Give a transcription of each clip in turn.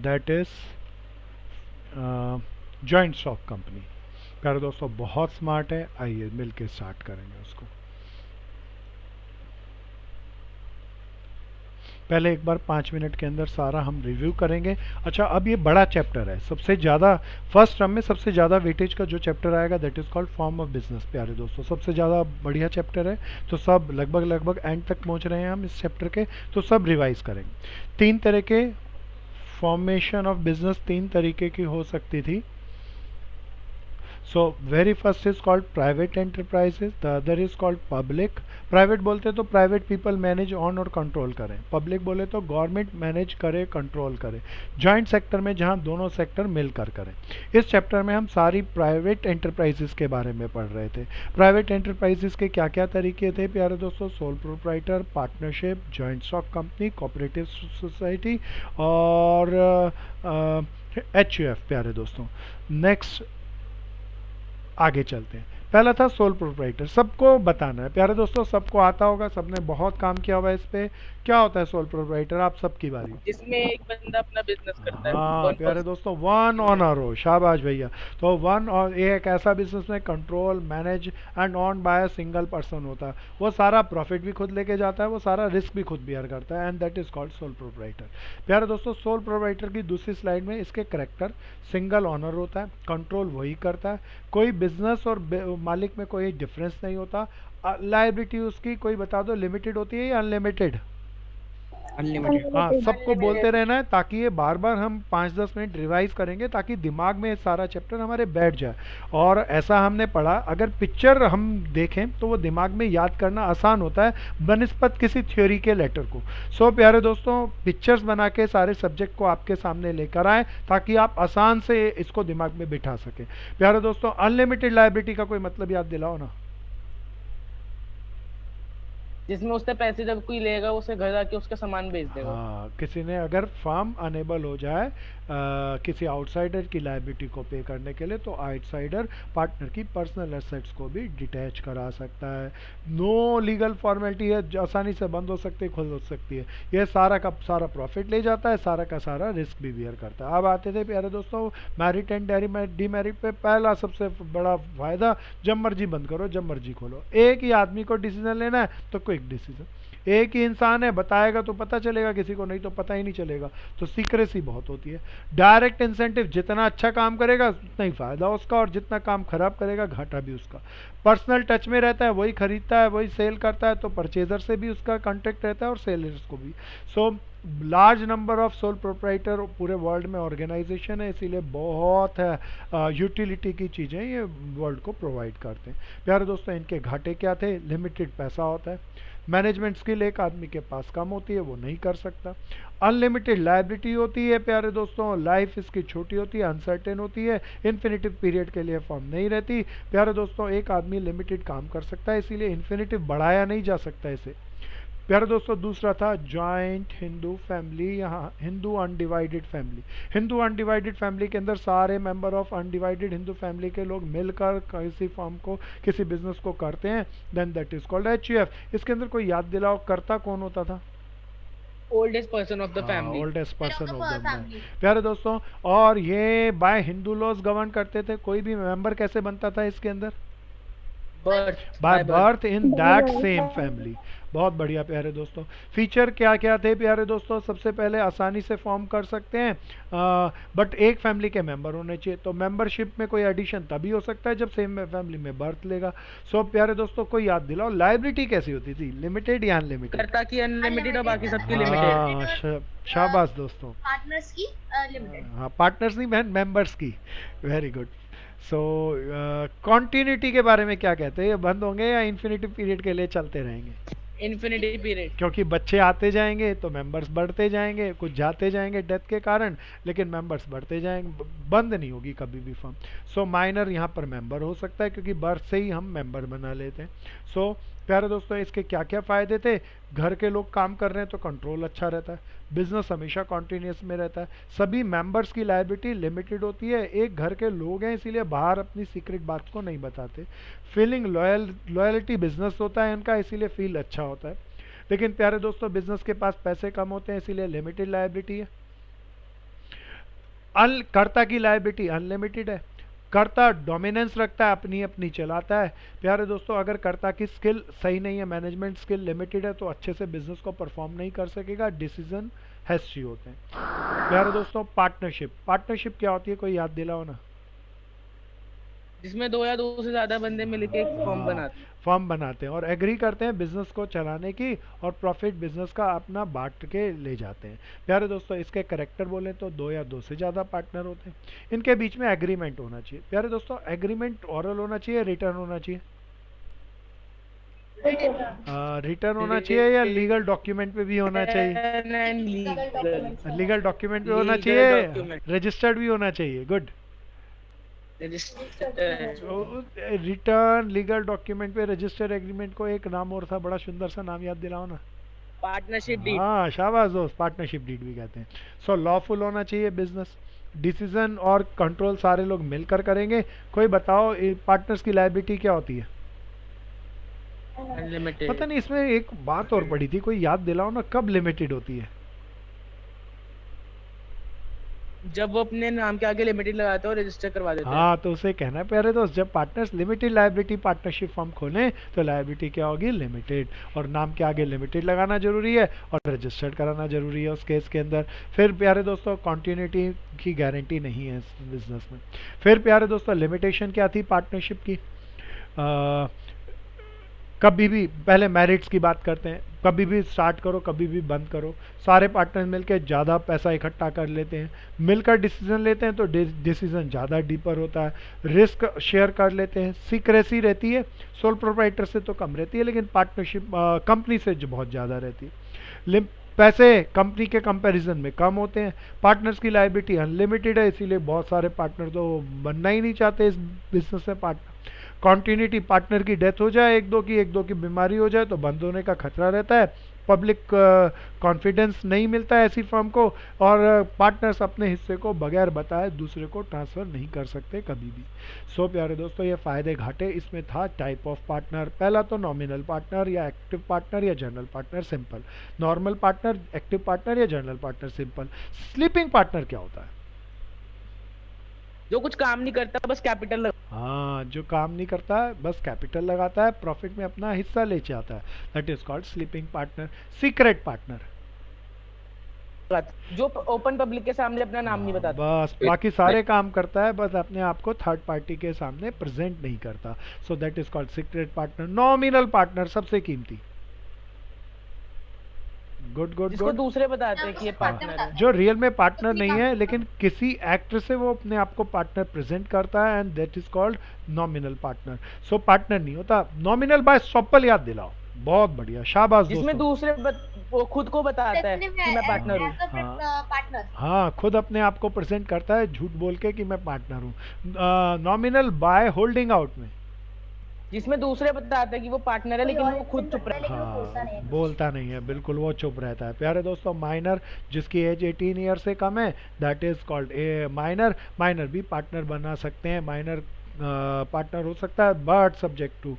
That is joint stock company. प्यारे दोस्तों बहुत स्मार्ट है, आइए मिलके स्टार्ट करेंगे उसको। पहले एक बार 5 मिनट के अंदर सारा हम रिव्यू करेंगे। अच्छा, अब ये बड़ा चैप्टर है, सबसे ज़्यादा फर्स्ट टर्म में सबसे ज़्यादा वेटेज का जो चैप्टर आएगा that is called form of business. प्यारे दोस्तों सबसे ज़्यादा बढ़िया चैप्टर है, तो सब लगभग लगभग एंड तक पहुंच रहे हैं हम इस चैप्टर के, तो सब रिवाइज करेंगे। तीन तरह के फॉर्मेशन ऑफ बिजनेस तीन तरीके की हो सकती थी। So very first is called private enterprises, the other is called public. Private बोलते तो private people manage on और control करें, public बोले तो government manage करे control करे, joint sector में जहाँ दोनों sector मिलकर करें। इस chapter में हम सारी private enterprises के बारे में पढ़ रहे थे। private enterprises के क्या क्या तरीके थे प्यारे दोस्तों? sole proprietor, partnership, joint stock company, cooperative society और HUF। प्यारे दोस्तों नेक्स्ट आगे चलते हैं। पहला था सोल प्रोप्राइटर, सबको बताना है प्यारे दोस्तों, सबको आता होगा, सबने बहुत काम किया हुआ है इस पे। क्या होता है सोल प्रोप्राइटर? आप सबकी बारी। जिसमें एक बंदा अपना बिजनेस करता है, हाँ वन प्यारे पर्सन। दोस्तों, वन ऑनर हो, शाबाश भैया। तो वन और ये एक ऐसा बिजनेस में control manage and owned by a single person होता है। वो सारा प्रॉफिट भी खुद लेके जाता है, वो सारा रिस्क भी खुद बियर करता है, and that is called sole proprietor. प्यारे दोस्तों सोल प्रोप्राइटर की दूसरी स्लाइड में इसके करेक्टर, सिंगल ऑनर होता है, कंट्रोल वही करता है, कोई बिजनेस और मालिक में कोई डिफरेंस नहीं होता। लाइबिलिटी उसकी कोई बता दो, लिमिटेड होती है या अनलिमिटेड? अनलिमिटेड। हाँ, सबको बोलते अनलिमिटेड। रहना है ताकि ये बार बार हम 5-10 मिनट रिवाइज करेंगे ताकि दिमाग में ये सारा चैप्टर हमारे बैठ जाए। और ऐसा हमने पढ़ा, अगर पिक्चर हम देखें तो वो दिमाग में याद करना आसान होता है बनिस्पत किसी थ्योरी के लेटर को। सो प्यारे दोस्तों पिक्चर्स बना के सारे सब्जेक्ट को आपके सामने लेकर आए ताकि आप आसान से इसको दिमाग में बिठा सकें। प्यारे दोस्तों अनलिमिटेड लायबिलिटी का कोई मतलब याद दिलाओ ना। जिसमें उससे पैसे जब कोई लेगा उसे घर आके उसका सामान बेच देगा। हाँ, किसी ने अगर फार्म अनेबल हो जाए किसी आउटसाइडर की लायबिलिटी को पे करने के लिए, तो आउटसाइडर पार्टनर की पर्सनल एसेट्स को भी डिटैच करा सकता है। नो लीगल फॉर्मेलिटी है, आसानी से बंद हो सकती है, खुल हो सकती है। ये सारा का सारा प्रॉफिट ले जाता है, सारा का सारा रिस्क भी बियर करता है। अब आते थे प्यारे दोस्तों मैरिट एंड डीमेरिट पे। पहला सबसे बड़ा फायदा, जब मर्जी बंद करो जब मर्जी खोलो, एक ही आदमी को डिसीजन लेना है तो क्विक डिसीजन, एक ही इंसान है, बताएगा तो पता चलेगा किसी को, नहीं तो पता ही नहीं चलेगा, तो सीक्रेसी बहुत होती है। डायरेक्ट इंसेंटिव, जितना अच्छा काम करेगा उतना ही फायदा उसका, और जितना काम खराब करेगा घाटा भी उसका। पर्सनल टच में रहता है, वही खरीदता है वही सेल करता है, तो परचेजर से भी उसका कांटेक्ट रहता है और सेलर्स को भी। So large number of sole proprietor पूरे वर्ल्ड में ऑर्गेनाइजेशन है, इसीलिए बहुत है यूटिलिटी की चीज़ें ये वर्ल्ड को प्रोवाइड करते हैं। प्यारे दोस्तों इनके घाटे क्या थे? लिमिटेड पैसा होता है, मैनेजमेंट स्किल एक आदमी के पास कम होती है, वो नहीं कर सकता। अनलिमिटेड लायबिलिटी होती है प्यारे दोस्तों, लाइफ इसकी छोटी होती है, अनसर्टेन होती है, इन्फिनिटिव पीरियड के लिए फॉर्म नहीं रहती। प्यारे दोस्तों एक आदमी लिमिटेड काम कर सकता है, इसीलिए इन्फिनिटिव बढ़ाया नहीं जा सकता इसे। प्यारे दोस्तों दूसरा था जॉइंट हिंदू फैमिली, यहाँ Hindu undivided family. Hindu undivided family के अंदर सारे member of undivided Hindu family के लोग मिलकर किसी फॉर्म को, किसी बिजनेस को करते हैं, then that is called HUF। इसके अंदर कोई याद दिलाओ, करता कौन होता था? ओल्डेस्ट पर्सन ऑफ द हाँ, family. Oldest person of the family. प्यारे दोस्तों और ये बाय हिंदू लॉज गवर्न करते थे। कोई भी मेंबर कैसे बनता था इसके अंदर? Birth, by by birth. Birth in that same family. बहुत बढ़िया प्यारे दोस्तों। फीचर क्या क्या थे प्यारे दोस्तों? सबसे पहले आसानी से फॉर्म कर सकते हैं, बट एक फैमिली के मेंबर होने चाहिए। तो मेंबरशिप में कोई एडिशन तभी हो सकता है जब सेम फैमिली में बर्थ लेगा। सो प्यारे दोस्तों कोई याद दिलाओ, लाइबिलिटी कैसी होती थी, लिमिटेड या अनलिमिटेड? करता की अनलिमिटेड और बाकी सबकी लिमिटेड। हाँ शाबाश दोस्तों। पार्टनर्स की लिमिटेड। हाँ पार्टनर्स नहीं बहन, मेंबर्स की। Very good. सो कॉन्टिन्यूटी के बारे में क्या कहते हैं, ये बंद होंगे या इन्फिनिटिव पीरियड के लिए चलते रहेंगे? Infinity period. क्योंकि बच्चे आते जाएंगे तो मेंबर्स बढ़ते जाएंगे, कुछ जाते जाएंगे डेथ के कारण, लेकिन मेंबर्स बढ़ते जाएंगे, बंद नहीं होगी कभी भी फर्म। सो माइनर यहाँ पर मेंबर हो सकता है क्योंकि बर्थ से ही हम मेंबर बना लेते हैं। सो प्यारे दोस्तों इसके क्या क्या फायदे थे? घर के लोग काम कर रहे हैं तो कंट्रोल अच्छा रहता है, बिजनेस हमेशा कॉन्टिन्यूस में रहता है, सभी मेंबर्स की लायबिलिटी लिमिटेड होती है, एक घर के लोग हैं इसीलिए बाहर अपनी सीक्रेट बात को नहीं बताते, फीलिंग लॉयल्टी बिजनेस होता है इनका इसीलिए फील अच्छा होता है। लेकिन प्यारे दोस्तों बिजनेस के पास पैसे कम होते हैं इसीलिए लिमिटेड लायबिलिटी है। कर्ता की लायबिलिटी अनलिमिटेड है। कर्ता डोमिनेंस रखता है, अपनी अपनी चलाता है। प्यारे दोस्तों, अगर कर्ता की स्किल सही नहीं है, मैनेजमेंट स्किल लिमिटेड है, तो अच्छे से बिजनेस को परफॉर्म नहीं कर सकेगा, डिसीजन हैस्टी होते हैं। प्यारे दोस्तों, पार्टनरशिप, पार्टनरशिप क्या होती है, कोई याद दिलाओ ना। जिसमें दो या दो से ज्यादा बंदे मिलके एक फर्म बनाते हैं। फर्म बनाते हैं और एग्री करते हैं बिजनेस को चलाने की, और प्रॉफिट बिजनेस का अपना बांट के ले जाते हैं। प्यारे दोस्तों, इसके करेक्टर बोले तो दो या दो से ज़्यादा पार्टनर होते हैं। इनके बीच में एग्रीमेंट होना चाहिए। प्यारे दोस्तों, एग्रीमेंट ओरल होना चाहिए, रिटर्न होना चाहिए? रिटर्न होना चाहिए या लीगल डॉक्यूमेंट पे भी होना चाहिए? लीगल डॉक्यूमेंट पे होना चाहिए, रजिस्टर्ड भी होना चाहिए। गुड। रिटर्न, लीगल डॉक्यूमेंट पे, रजिस्टर्ड एग्रीमेंट को एक नाम और था, बड़ा सुंदर सा नाम याद दिलाओ ना। Partnership deed. हाँ शाबाश दोस्त, पार्टनरशिप डीड भी कहते हैं। सो लॉफुल होना चाहिए बिजनेस, डिसीजन और कंट्रोल सारे लोग मिलकर करेंगे। कोई बताओ पार्टनर्स की लायबिलिटी क्या होती है? अनलिमिटेड। पता नहीं, इसमें एक बात और पड़ी थी, कोई याद दिलाओ ना, कब लिमिटेड होती है? जब वो अपने नाम के आगे लिमिटेड लगाते हैं और रजिस्टर करवा देते हैं। हाँ, तो उसे कहना है प्यारे दोस्त, जब partners limited liability partnership firm खोलें तो लायबिलिटी क्या होगी? लिमिटेड, और नाम के आगे लिमिटेड लगाना जरूरी है और रजिस्टर्ड कराना जरूरी है उस केस के अंदर। फिर प्यारे दोस्तों, कॉन्टिन्यूटी की गारंटी नहीं है इस बिजनेस में। फिर प्यारे दोस्तों, लिमिटेशन क्या थी पार्टनरशिप की? कभी भी, पहले मेरिट्स की बात करते हैं, कभी भी स्टार्ट करो, कभी भी बंद करो, सारे पार्टनर्स मिलकर ज़्यादा पैसा इकट्ठा कर लेते हैं, मिलकर डिसीजन लेते हैं तो डिसीजन ज़्यादा डीपर होता है, रिस्क शेयर कर लेते हैं, सीक्रेसी रहती है, सोल प्रोप्राइटर से तो कम रहती है लेकिन पार्टनरशिप कंपनी से जो बहुत ज़्यादा रहती है। पैसे कंपनी के कंपैरिजन में कम होते हैं। पार्टनर्स की लायबिलिटी अनलिमिटेड है, इसीलिए बहुत सारे पार्टनर तो बनना ही नहीं चाहते इस बिजनेस में पार्टनर। कॉन्टिन्यूटी, पार्टनर की डेथ हो जाए, एक दो की बीमारी हो जाए तो बंद होने का खतरा रहता है। पब्लिक कॉन्फिडेंस नहीं मिलता है ऐसी फर्म को, और पार्टनर्स अपने हिस्से को बगैर बताए दूसरे को ट्रांसफ़र नहीं कर सकते कभी भी। सो प्यारे दोस्तों, ये फ़ायदे घाटे इसमें था टाइप ऑफ पार्टनर। पहला तो नॉमिनल पार्टनर या एक्टिव पार्टनर या general partner simple. Normal partner, active partner या general partner simple. Sleeping partner क्या होता है? जो कुछ काम नहीं करता, बस कैपिटल हाँ, जो काम नहीं करता है, बस कैपिटल लगाता है, प्रॉफिट में अपना हिस्सा ले जाता है, that is called sleeping partner. Secret partner, जो ओपन पब्लिक के सामने अपना नाम नहीं बताता, बस बाकी सारे काम करता है, बस अपने आप को थर्ड पार्टी के सामने प्रेजेंट नहीं करता। So that is called secret partner. Nominal partner, सबसे कीमती। गुड गुड जिसको गुड। दूसरे बताते हैं कि ये पार्टनर है। जो रियल में पार्टनर नहीं है लेकिन किसी एक्टर से वो अपने आप को पार्टनर प्रेजेंट करता है, and that is called nominal partner. So partner नहीं होता। नॉमिनल बाय सॉपल याद दिलाओ, बहुत बढ़िया, शाबाश जिसमें दोस्तों। वो खुद को बताता है कि मैं पार्टनर हूँ। पार्टनर। हाँ, खुद अपने आप को प्रेजेंट करता है झूठ बोल के कि मैं पार्टनर हूँ। नॉमिनल बाय होल्डिंग आउट में, जिसमें दूसरे बताते हैं कि वो पार्टनर है लेकिन वो खुद चुप रहता हाँ, बोलता नहीं है, बिल्कुल वो चुप रहता है। प्यारे दोस्तों, माइनर, जिसकी एज 18 ईयर से कम है, that is called a minor. Minor भी पार्टनर बना सकते हैं, माइनर पार्टनर हो सकता है, but subject to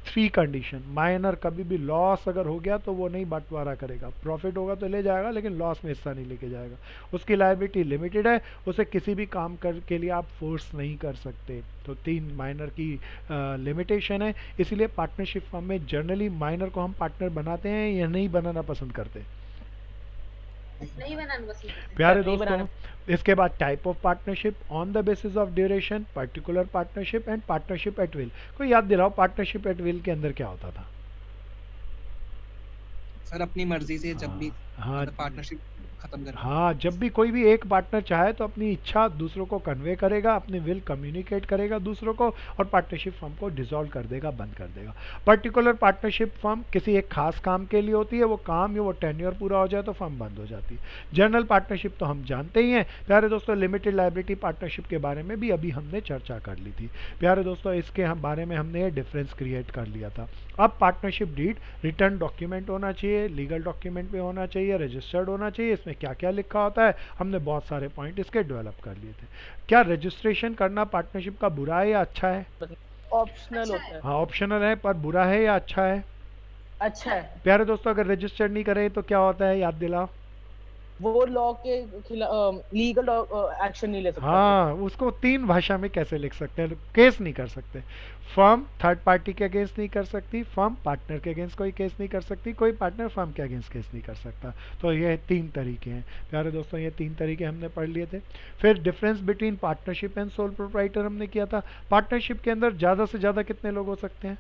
3 condition. Minor कभी भी लॉस अगर हो गया तो वो नहीं बंटवारा करेगा, प्रॉफिट होगा तो ले जाएगा लेकिन लॉस में हिस्सा नहीं लेके जाएगा। उसकी लायबिलिटी लिमिटेड है, उसे किसी भी काम के लिए आप फोर्स नहीं कर सकते। तो 3 माइनर की लिमिटेशन है, इसीलिए पार्टनरशिप फर्म में जनरली माइनर को हम पार्टनर बनाते हैं या नहीं बनाना पसंद करते। नहीं बनाना पसंद। प्यारे नहीं दोस्तों, बनाना। इसके बाद type of partnership, on the basis of duration, particular partnership and partnership at will. कोई याद दिलाओ, पार्टनरशिप एट विल के अंदर क्या होता था? सर अपनी मर्जी से जब भी हाँ पार्टनरशिप खत्म कर। हाँ, जब भी कोई भी एक पार्टनर चाहे तो अपनी इच्छा दूसरों को कन्वे करेगा, अपनी विल कम्युनिकेट करेगा दूसरों को, और पार्टनरशिप फर्म को डिसॉल्व कर देगा, बंद कर देगा। पर्टिकुलर पार्टनरशिप फर्म किसी एक खास काम के लिए होती है, वो काम या वो टेन्योर पूरा हो जाए तो फर्म बंद हो जाती है। जनरल पार्टनरशिप तो हम जानते ही हैं। प्यारे दोस्तों, लिमिटेड लायबिलिटी पार्टनरशिप के बारे में भी अभी हमने चर्चा कर ली थी। प्यारे दोस्तों, इसके बारे में हमने ये डिफरेंस क्रिएट कर लिया था। अब पार्टनरशिप डीड, रिटर्न डॉक्यूमेंट होना चाहिए, लीगल डॉक्यूमेंट पे होना चाहिए, रजिस्टर्ड होना चाहिए। इसमें क्या क्या लिखा होता है, हमने बहुत सारे पॉइंट इसके डेवलप कर लिए थे। क्या रजिस्ट्रेशन करना पार्टनरशिप का बुरा है या अच्छा है? ऑप्शनल होता है। हाँ, ऑप्शनल है, पर बुरा है या अच्छा है? अच्छा है। प्यारे दोस्तों, अगर रजिस्टर्ड नहीं करें तो क्या होता है, याद दिलाओ। वो लॉ के लीगल एक्शन नहीं ले सकता। हाँ, उसको 3 भाषा में कैसे लिख सकते हैं? केस नहीं कर सकते। फर्म थर्ड पार्टी के अगेंस्ट नहीं कर सकती, फर्म पार्टनर के अगेंस्ट कोई केस नहीं कर सकती, कोई पार्टनर फर्म के अगेंस्ट केस नहीं कर सकता। तो ये 3 तरीके हैं प्यारे दोस्तों, ये 3 तरीके हमने पढ़ लिए थे। फिर difference between partnership and sole proprietor हमने किया था। पार्टनरशिप के अंदर ज़्यादा से ज़्यादा कितने लोग हो सकते हैं?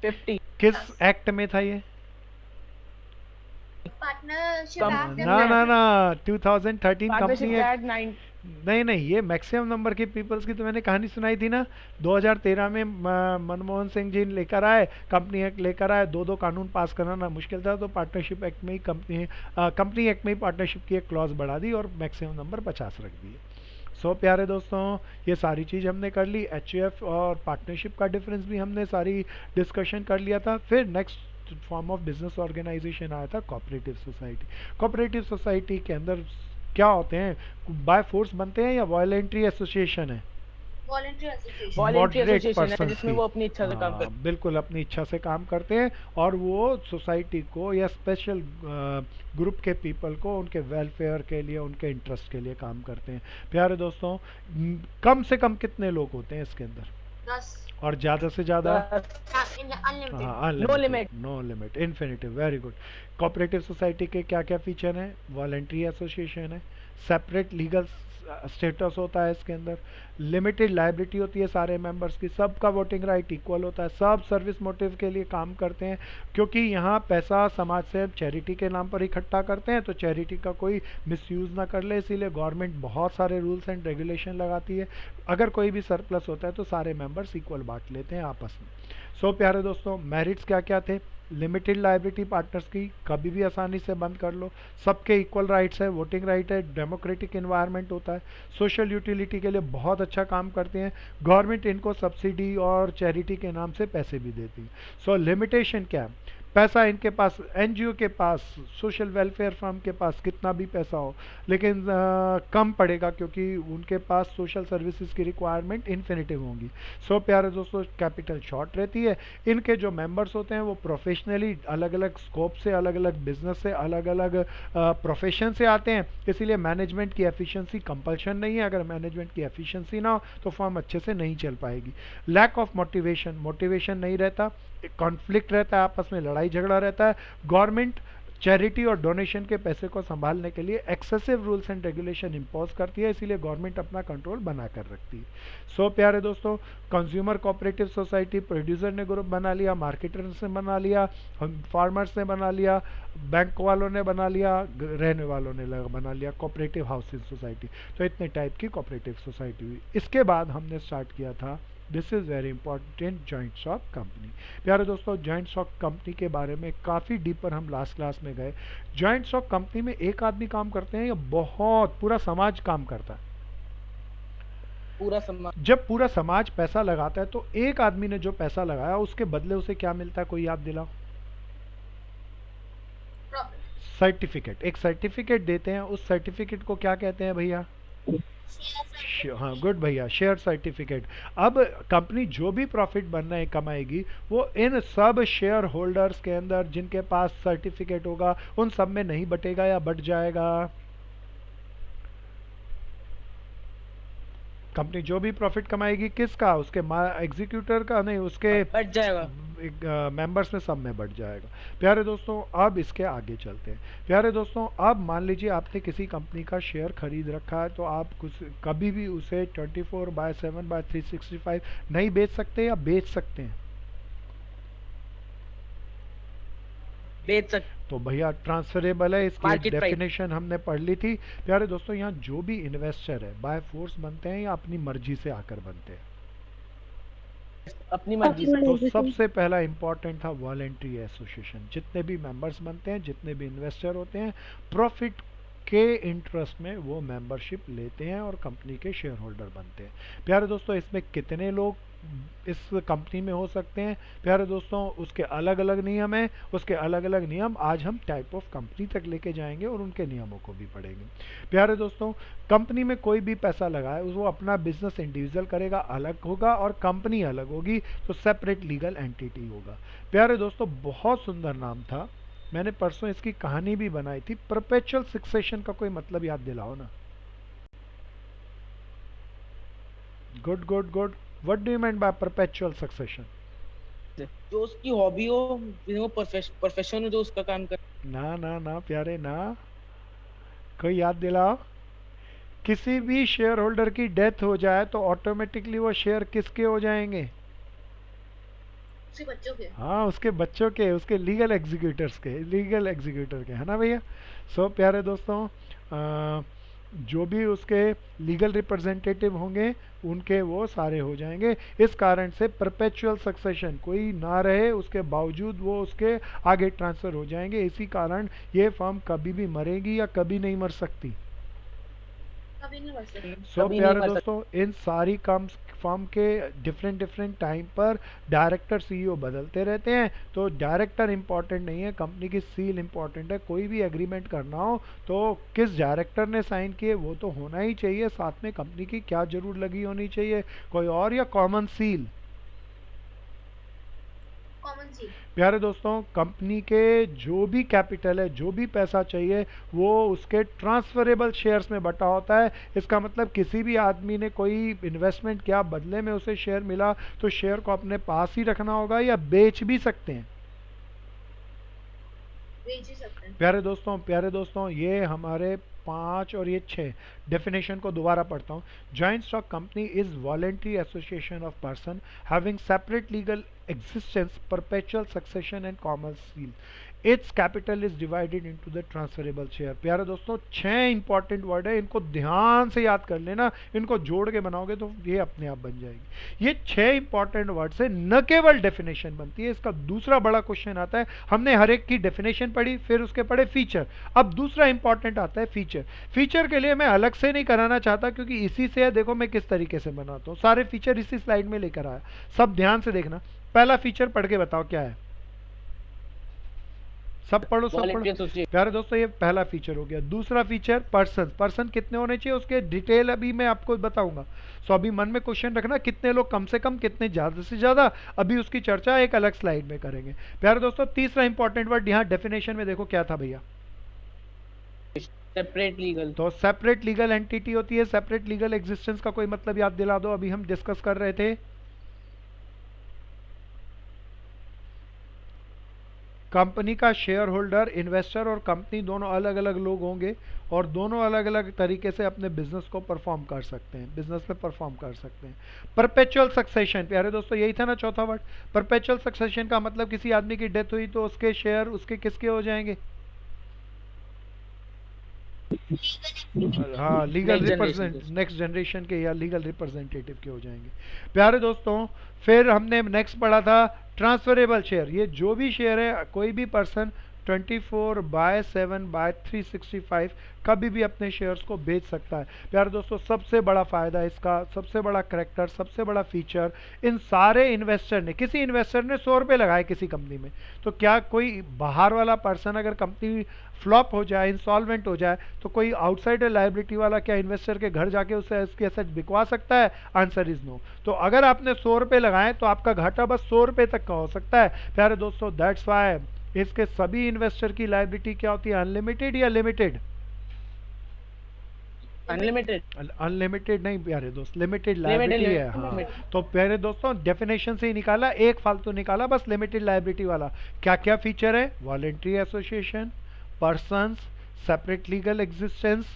50। किस एक्ट में था ये? पार्टनरशिप कम- एक्ट ना ना ना 2013 कंपनी पार्टनरशिप एक्ट। एक्ट 9। नहीं, ये मैक्सिमम नंबर के पीपल्स की तो मैंने कहानी सुनाई थी ना। 2013 में मनमोहन सिंह जी लेकर आए, कंपनी एक्ट लेकर आए। 2 कानून पास कराना मुश्किल था, तो पार्टनरशिप एक्ट में ही कंपनी एक्ट में ही पार्टनरशिप की एक क्लॉज बढ़ा दी और मैक्सिमम नंबर 50 रख दिए। सो प्यारे दोस्तों, ये सारी चीज़ हमने कर ली। एचयूएफ और पार्टनरशिप का डिफरेंस भी हमने सारी डिस्कशन कर लिया था। फिर next form of business organization आया था कोऑपरेटिव सोसाइटी। कोऑपरेटिव सोसाइटी के अंदर क्या होते हैं? बाय फोर्स बनते हैं या वॉलंटरी एसोसिएशन है? Voluntary association. Voluntary Moderate association है persons जिसमें की। वो अपनी इच्छा से काम करते हाँ, बिल्कुल अपनी इच्छा से काम करते हैं और वो सोसाइटी को या स्पेशल ग्रुप के पीपल को उनके वेलफेयर के लिए, उनके इंटरेस्ट के लिए काम करते हैं। प्यारे दोस्तों, कम से कम कितने लोग होते हैं इसके अंदर 10 और ज़्यादा से ज़्यादा? अनलिमिटेड। हाँ, No limit. No limit, infinitive. Very good. Cooperative society के क्या क्या फीचर हैं? वॉलंटरी एसोसिएशन है, सेपरेट लीगल स्टेटस होता है इसके अंदर, लिमिटेड लाइबिलिटी होती है सारे मेंबर्स की, सबका वोटिंग राइट इक्वल होता है, सब सर्विस मोटिव के लिए काम करते हैं। क्योंकि यहाँ पैसा समाज से चैरिटी के नाम पर इकट्ठा करते हैं, तो चैरिटी का कोई मिसयूज़ ना कर ले, इसीलिए गवर्नमेंट बहुत सारे रूल्स एंड रेगुलेशन लगाती है। अगर कोई भी सरप्लस होता है तो सारे मेंबर्स इक्वल बांट लेते हैं आपस में। सो प्यारे दोस्तों, मेरिट्स क्या क्या थे? लिमिटेड लाइबिलिटी पार्टनर्स की कभी भी आसानी से बंद कर लो, सबके इक्वल राइट्स है, वोटिंग राइट है, डेमोक्रेटिक इन्वायरमेंट होता है, सोशल यूटिलिटी के लिए बहुत अच्छा काम करते हैं, गवर्नमेंट इनको सब्सिडी और चैरिटी के नाम से पैसे भी देती है। सो लिमिटेशन क्या है? पैसा इनके पास, एनजीओ के पास, सोशल वेलफेयर फर्म के पास कितना भी पैसा हो, लेकिन कम पड़ेगा क्योंकि उनके पास सोशल सर्विसेज की रिक्वायरमेंट इन्फिनिटिव होंगी। सो प्यारे दोस्तों, कैपिटल शॉर्ट रहती है। इनके जो मेंबर्स होते हैं वो प्रोफेशनली अलग अलग स्कोप से, अलग अलग बिजनेस से, अलग अलग प्रोफेशन से आते हैं, इसीलिए मैनेजमेंट की एफिशिएंसी कंपल्शन नहीं है। अगर मैनेजमेंट की एफिशिएंसी ना हो तो फर्म अच्छे से नहीं चल पाएगी। लैक ऑफ मोटिवेशन, मोटिवेशन नहीं रहता, कॉन्फ्लिक्ट रहता है, आपस में लड़ाई झगड़ा रहता है। गवर्नमेंट चैरिटी और डोनेशन के पैसे को संभालने के लिए excessive rules and regulation impose करती है, इसीलिए गवर्नमेंट अपना कंट्रोल बना कर रखती है। सो प्यारे दोस्तों, कंज्यूमर कोऑपरेटिव सोसाइटी, प्रोड्यूसर ने ग्रुप बना लिया, मार्केटर्स ने बना लिया, फार्मर्स ने बना लिया, बैंक वालों ने बना लिया, रहने वालों ने बना लिया, कोऑपरेटिव हाउसिंग सोसाइटी। तो इतने टाइप की कोऑपरेटिव सोसाइटी हुई। इसके बाद हमने स्टार्ट किया था, this is very important, joint stock company. प्यारे दोस्तों, जॉइंट स्टॉक कंपनी के बारे में काफ़ी डीपर हम लास्ट क्लास में गए। जॉइंट स्टॉक कंपनी में एक आदमी काम करते हैं या बहुत पूरा समाज काम करता है? पूरा सम्मान। जब पूरा समाज पैसा लगाता है तो एक आदमी ने जो पैसा लगाया उसके बदले उसे क्या मिलता है? कोई याद दिलाओ। प्रॉफिट। सर्टिफिकेट, एक सर्टिफिकेट देते हैं। उस सर्टिफिकेट को क्या कहते हैं भैया? हाँ, गुड भैया, शेयर सर्टिफिकेट। अब कंपनी जो भी प्रॉफिट बनना है कमाएगी, वो इन सब शेयर होल्डर्स के अंदर जिनके पास सर्टिफिकेट होगा उन सब में नहीं बटेगा या बट जाएगा? कंपनी जो भी प्रॉफिट कमाएगी किसका? उसके एग्जीक्यूटर का नहीं, उसके बढ़ जाएगा। मेंबर्स में सब में बढ़ जाएगा। प्यारे दोस्तों, अब इसके आगे चलते हैं। प्यारे दोस्तों, अब मान लीजिए आपने किसी कंपनी का शेयर खरीद रखा है, तो आप कुछ कभी भी उसे 24/7/365 नहीं बेच सकते या बेच सकते हैं? बेच सकते। तो भैया ट्रांसफरेबल है, इसकी Market price। डेफिनेशन हमने पढ़ ली थी। प्यारे दोस्तों, यहाँ जो भी इन्वेस्टर है बाय फोर्स बनते हैं या अपनी मर्जी से आकर बनते हैं? अपनी मर्जी से। तो सबसे पहला इंपॉर्टेंट था वॉलेंट्री एसोसिएशन। जितने भी मेंबर्स बनते हैं, जितने भी इन्वेस्टर होते हैं, प्रॉफिट के इंटरेस्ट में वो मेंबरशिप लेते हैं और कंपनी के शेयर होल्डर बनते हैं। प्यारे दोस्तों, इसमें कितने लोग इस कंपनी में हो सकते हैं? प्यारे दोस्तों, उसके अलग अलग नियम हैं। उसके अलग अलग नियम आज हम टाइप ऑफ कंपनी तक लेके जाएंगे और उनके नियमों को भी पढ़ेंगे। प्यारे दोस्तों, कंपनी में कोई भी पैसा लगाए वो अपना बिजनेस इंडिविजुअल करेगा, अलग होगा, और कंपनी अलग होगी, तो सेपरेट लीगल एंटिटी होगा। प्यारे दोस्तों, बहुत सुंदर नाम था मैंने परसों इसकी कहानी भी बनाई थी। परपेचुअल सक्सेशन का कोई मतलब याद दिलाओ ना। Good good good. What do you mean by perpetual succession? जो उसकी हॉबी हो, वो प्रोफेशन हो जो उसका काम कर। ना ना ना प्यारे ना, कोई याद दिलाओ। किसी भी शेयर होल्डर की डेथ हो जाए तो ऑटोमेटिकली वो शेयर किसके हो जाएंगे? उसी बच्चों के। हाँ, उसके बच्चों के, उसके लीगल एग्जीक्यूटर्स के, लीगल एग्जीक्यूटर के, है ना भैया। सो प्यारे दोस्तों, जो भी उसके लीगल रिप्रेजेंटेटिव होंगे उनके वो सारे हो जाएंगे। इस कारण से परपेचुअल सक्सेशन, कोई ना रहे उसके बावजूद वो उसके आगे ट्रांसफ़र हो जाएंगे। इसी कारण ये फर्म कभी भी मरेगी या कभी नहीं मर सकती। कभी नहीं बच सकते। सो कभी नहीं प्यारे मर दोस्तों, इन सारी फर्म के डिफरेंट डिफरेंट टाइम पर डायरेक्टर सीईओ बदलते रहते हैं। तो डायरेक्टर इंपॉर्टेंट नहीं है, कंपनी की सील इंपॉर्टेंट है। कोई भी एग्रीमेंट करना हो तो किस डायरेक्टर ने साइन किए वो तो होना ही चाहिए, साथ में कंपनी की क्या जरूर लगी होनी चाहिए, कोई और, या कॉमन सील। कॉमन सी। प्यारे दोस्तों, कंपनी के जो भी कैपिटल है, जो भी पैसा चाहिए, वो उसके ट्रांसफरेबल शेयर्स में बटा होता है। इसका मतलब किसी भी आदमी ने कोई इन्वेस्टमेंट किया, बदले में उसे शेयर मिला, तो शेयर को अपने पास ही रखना होगा या बेच भी सकते हैं। बेच ही सकते हैं। प्यारे दोस्तों, ये हमारे 5 और ये 6 डेफिनेशन को दोबारा पढ़ता हूँ। Joint stock company is voluntary association of person having separate legal existence, perpetual succession and common seal. Its capital is divided into the transferable share. प्यारे दोस्तों, 6 इंपॉर्टेंट वर्ड है, इनको ध्यान से याद कर लेना। इनको जोड़ के बनाओगे तो ये अपने आप बन जाएगी। ये 6 इंपॉर्टेंट वर्ड से न केवल डेफिनेशन बनती है, इसका दूसरा बड़ा क्वेश्चन आता है। हमने हर एक की डेफिनेशन पढ़ी, फिर उसके पढ़े फीचर। अब दूसरा इंपॉर्टेंट आता है फीचर। फीचर के लिए मैं अलग से नहीं कराना चाहता, क्योंकि इसी से देखो मैं किस तरीके से बनाता हूँ। सारे फीचर इसी स्लाइड में लेकर आया, सब ध्यान से देखना। पहला फीचर पढ़ के बताओ क्या है। सब पढ़ो, सब पढ़ो। प्यारे दोस्तों, ये पहला फीचर हो गया। दूसरा फीचर पर्सन। पर्सन कितने होने चाहिए, उसके डिटेल अभी मैं आपको बताऊंगा। सो अभी मन में क्वेश्चन रखना, कितने लोग कम से कम, कितने ज्यादा से ज्यादा, अभी उसकी चर्चा एक अलग स्लाइड में करेंगे। प्यारे दोस्तों, तीसरा इंपॉर्टेंट वर्ड यहाँ डेफिनेशन में देखो क्या था भैया, सेपरेट लीगल। तो सेपरेट लीगल एंटिटी होती है। सेपरेट लीगल एग्जिस्टेंस का कोई मतलब याद दिला दो, अभी हम डिस्कस कर रहे थे। कंपनी का शेयर होल्डर, इन्वेस्टर और कंपनी दोनों अलग अलग लोग होंगे और दोनों अलग अलग तरीके से अपने बिजनेस को परफॉर्म कर सकते हैं, बिजनेस में परफॉर्म कर सकते हैं। परपेचुअल सक्सेशन, प्यारे दोस्तों यही था ना चौथा वर्ड। परपेचुअल सक्सेशन का मतलब किसी आदमी की डेथ हुई तो उसके शेयर उसके किसके हो जाएंगे? हाँ, लीगल नेक्स्ट जनरेशन के या लीगल रिप्रेजेंटेटिव के हो जाएंगे। प्यारे दोस्तों, फिर हमने नेक्स्ट पढ़ा था ट्रांसफरेबल शेयर। ये जो भी शेयर है, कोई भी पर्सन 24/7/365 कभी भी अपने शेयर्स को बेच सकता है। प्यारे दोस्तों, सबसे बड़ा फायदा इसका, सबसे बड़ा करैक्टर, सबसे बड़ा फीचर, इन सारे इन्वेस्टर ने, किसी इन्वेस्टर ने 100 रुपये लगाए किसी कंपनी में, तो क्या कोई बाहर वाला पर्सन अगर कंपनी फ्लॉप हो जाए, इंसॉल्वेंट हो जाए, तो कोई आउटसाइडर लायबिलिटी वाला क्या इन्वेस्टर के घर जाके उसे उसके एसेट बिकवा सकता है? Answer is no. तो अगर आपने 100 रुपये लगाए तो आपका घाटा बस 100 रुपये तक का हो सकता है। प्यारे दोस्तों, दैट्स व्हाई इसके सभी इन्वेस्टर की लायबिलिटी क्या होती है, अनलिमिटेड या लिमिटेड? अनलिमिटेड। अनलिमिटेड नहीं प्यारे दोस्त, लिमिटेड लायबिलिटी है। हाँ, तो प्यारे दोस्तों, डेफिनेशन से ही निकाला, एक फालतू निकाला बस, लिमिटेड लायबिलिटी वाला। क्या क्या फीचर है? Voluntary association, persons, separate legal existence,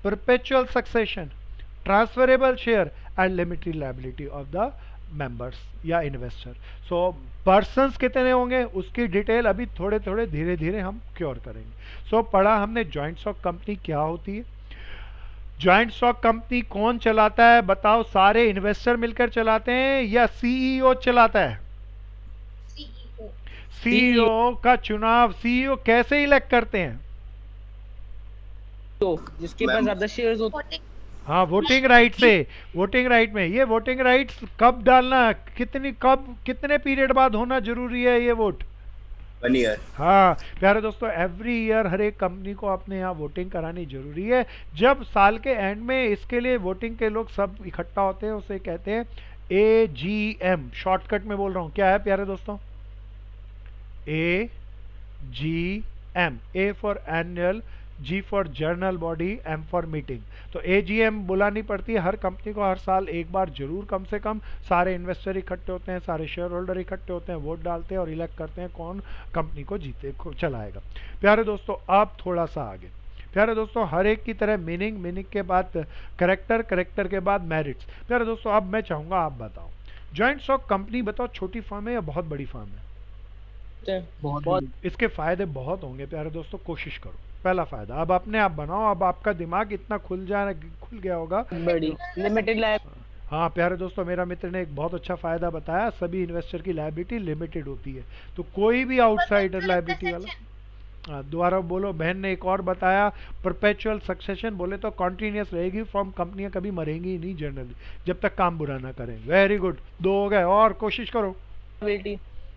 perpetual succession, transferable share and limited liability of the members या इन्वेस्टर। सो पर्सन्स कितने होंगे उसकी डिटेल अभी थोड़े थोड़े धीरे धीरे हम क्योर करेंगे। सो पढ़ा हमने जॉइंट स्टॉक कंपनी क्या होती है, जॉइंट स्टॉक कंपनी कौन चलाता है बताओ? सारे इन्वेस्टर मिलकर चलाते हैं या सीईओ चलाता है? सीईओ। सीईओ का चुनाव सीईओ कैसे इलेक्ट करते हैं? तो जिसके पास ज्यादा शेयर्स होते हैं। हाँ, वोटिंग राइट से, वोटिंग राइट में। ये वोटिंग राइट्स कब डालना, कितने पीरियड बाद होना जरूरी है ये वोट? 1 ईयर। हाँ प्यारे दोस्तों, एवरी ईयर हर एक कंपनी को अपने यहाँ वोटिंग करानी जरूरी है। जब साल के एंड में इसके लिए वोटिंग के लोग सब इकट्ठा होते हैं, उसे कहते हैं AGM। शॉर्टकट में बोल रहा हूँ, क्या है प्यारे दोस्तों? AGM। M, A for annual, G for general body, M for meeting. तो एजीएम बुलानी पड़ती है हर कंपनी को, हर साल एक बार जरूर कम से कम। सारे इन्वेस्टर इकट्ठे होते हैं, सारे शेयर होल्डर इकट्ठे होते हैं, वोट डालते हैं और इलेक्ट करते हैं कौन कंपनी को चलाएगा। प्यारे दोस्तों अब थोड़ा सा आगे। प्यारे दोस्तों हर एक की तरह मीनिंग, मीनिंग के बाद करेक्टर, करेक्टर के बाद मेरिट्स। प्यारे दोस्तों अब मैं चाहूंगा आप बताओ, जॉइंट स्टॉक कंपनी बताओ छोटी फर्म है या बहुत बड़ी फर्म है? बहुत इसके फायदे बहुत होंगे प्यारे दोस्तों, कोशिश करो। पहला फायदा, अब अपने आप बनाओ, अब आपका दिमाग इतना खुल गया होगा। बड़ी लिमिटेड लाइफ। हाँ प्यारे दोस्तों, मेरा मित्र ने एक बहुत अच्छा फायदा बताया, सभी इन्वेस्टर की लायबिलिटी लिमिटेड होती है, तो कोई भी आउटसाइडर लायबिलिटी वाला। दोबारा बोलो, बहन ने एक और बताया, परपेचुअल सक्सेशन, बोले तो कॉन्टिन्यूस रहेगी फॉर्म, कंपनियां कभी मरेंगी ही नहीं जनरली जब तक काम बुरा ना करें। वेरी गुड, 2 हो गए, और कोशिश करो।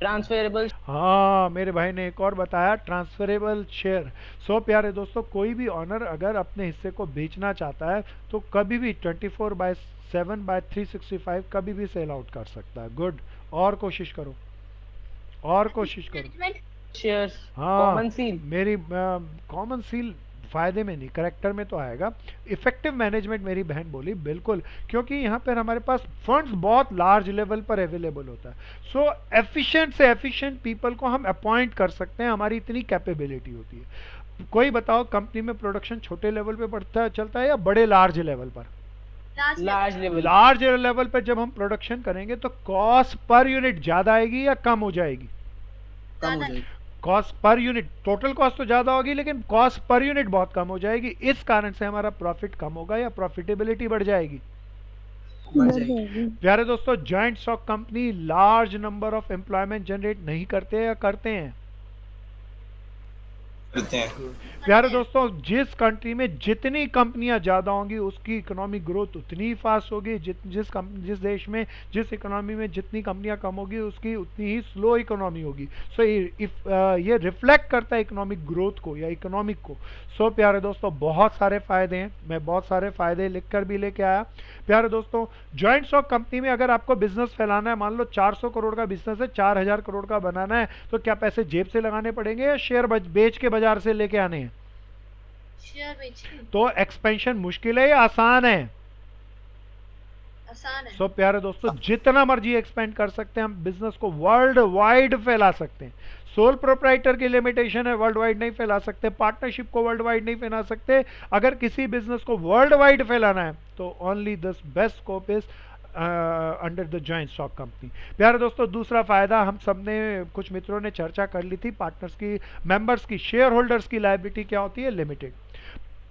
ट्रांसफरेबल। हाँ मेरे भाई ने एक और बताया, ट्रांसफरेबल शेयर। सो प्यारे दोस्तों कोई भी ऑनर अगर अपने हिस्से को बेचना चाहता है तो कभी भी 24/7/365 कभी भी सेल आउट कर सकता है। गुड, और कोशिश करो, और कोशिश करो। Management shares. हाँ कॉमन सील। मेरी कॉमन सील फायदे में नहीं, करेक्टर में तो आएगा। इफेक्टिव मैनेजमेंट मेरी बहन बोली, बिल्कुल, क्योंकि यहाँ पर हमारे पास फंड्स बहुत लार्ज लेवल पर अवेलेबल होता है। सो एफिशिएंट से एफिशिएंट पीपल को हम अपॉइंट कर सकते हैं, हमारी इतनी कैपेबिलिटी होती है। कोई बताओ कंपनी में प्रोडक्शन छोटे लेवल पे बढ़ता है, चलता है या बड़े लार्ज लेवल पर? Large level. लार्ज लेवल पर जब हम प्रोडक्शन करेंगे तो कॉस्ट पर यूनिट ज्यादा आएगी या कम हो जाएगी? कम हो जाएगी। Cost per unit, total cost तो ज्यादा होगी लेकिन कॉस्ट पर यूनिट बहुत कम हो जाएगी। इस कारण से हमारा प्रॉफिट कम होगा या प्रॉफिटेबिलिटी बढ़ जाएगी? बढ़ जाएगी। प्यारे दोस्तों joint stock company large number of employment generate नहीं करते या करते हैं? करते हैं। प्यारे दोस्तों जिस कंट्री में जितनी कंपनियां ज्यादा होंगी उसकी इकोनॉमिक ग्रोथ उतनी ही फास्ट होगी, जिस देश में जिस इकोनॉमी में जितनी कंपनियां कम होगी उसकी उतनी ही स्लो इकोनॉमी होगी। सो ये रिफ्लेक्ट करता है इकोनॉमिक ग्रोथ को या इकोनॉमिक को। सो प्यारे दोस्तों बहुत सारे फायदे हैं, मैं बहुत सारे फायदे लिखकर भी लेके आया। प्यारे दोस्तों जॉइंट स्टॉक कंपनी में अगर आपको बिजनेस फैलाना है, मान लो 400 करोड़ का बिजनेस है, 4000 करोड़ का बनाना है, तो क्या पैसे जेब से लगाने पड़ेंगे या शेयर बेच के बाजार से लेके आने हैं? शेयर बेचने तो एक्सपेंशन मुश्किल है या आसान है? आसान है। सो प्यारे दोस्तों जितना मर्जी एक्सपेंड कर सकते हैं, हम बिजनेस को वर्ल्ड वाइड फैला सकते हैं। सोल प्रोप्राइटर की लिमिटेशन है, वर्ल्ड वाइड नहीं फैला सकते, पार्टनरशिप को वर्ल्ड वाइड नहीं फैला सकते। अगर किसी बिजनेस को वर्ल्ड वाइड फैलाना है तो only this best scope is under the joint stock company. प्यारे दोस्तों दूसरा फायदा हम सबने, कुछ मित्रों ने चर्चा कर ली थी, पार्टनर्स की, मेंबर्स की, शेयर होल्डर्स की लायबिलिटी क्या होती है? लिमिटेड।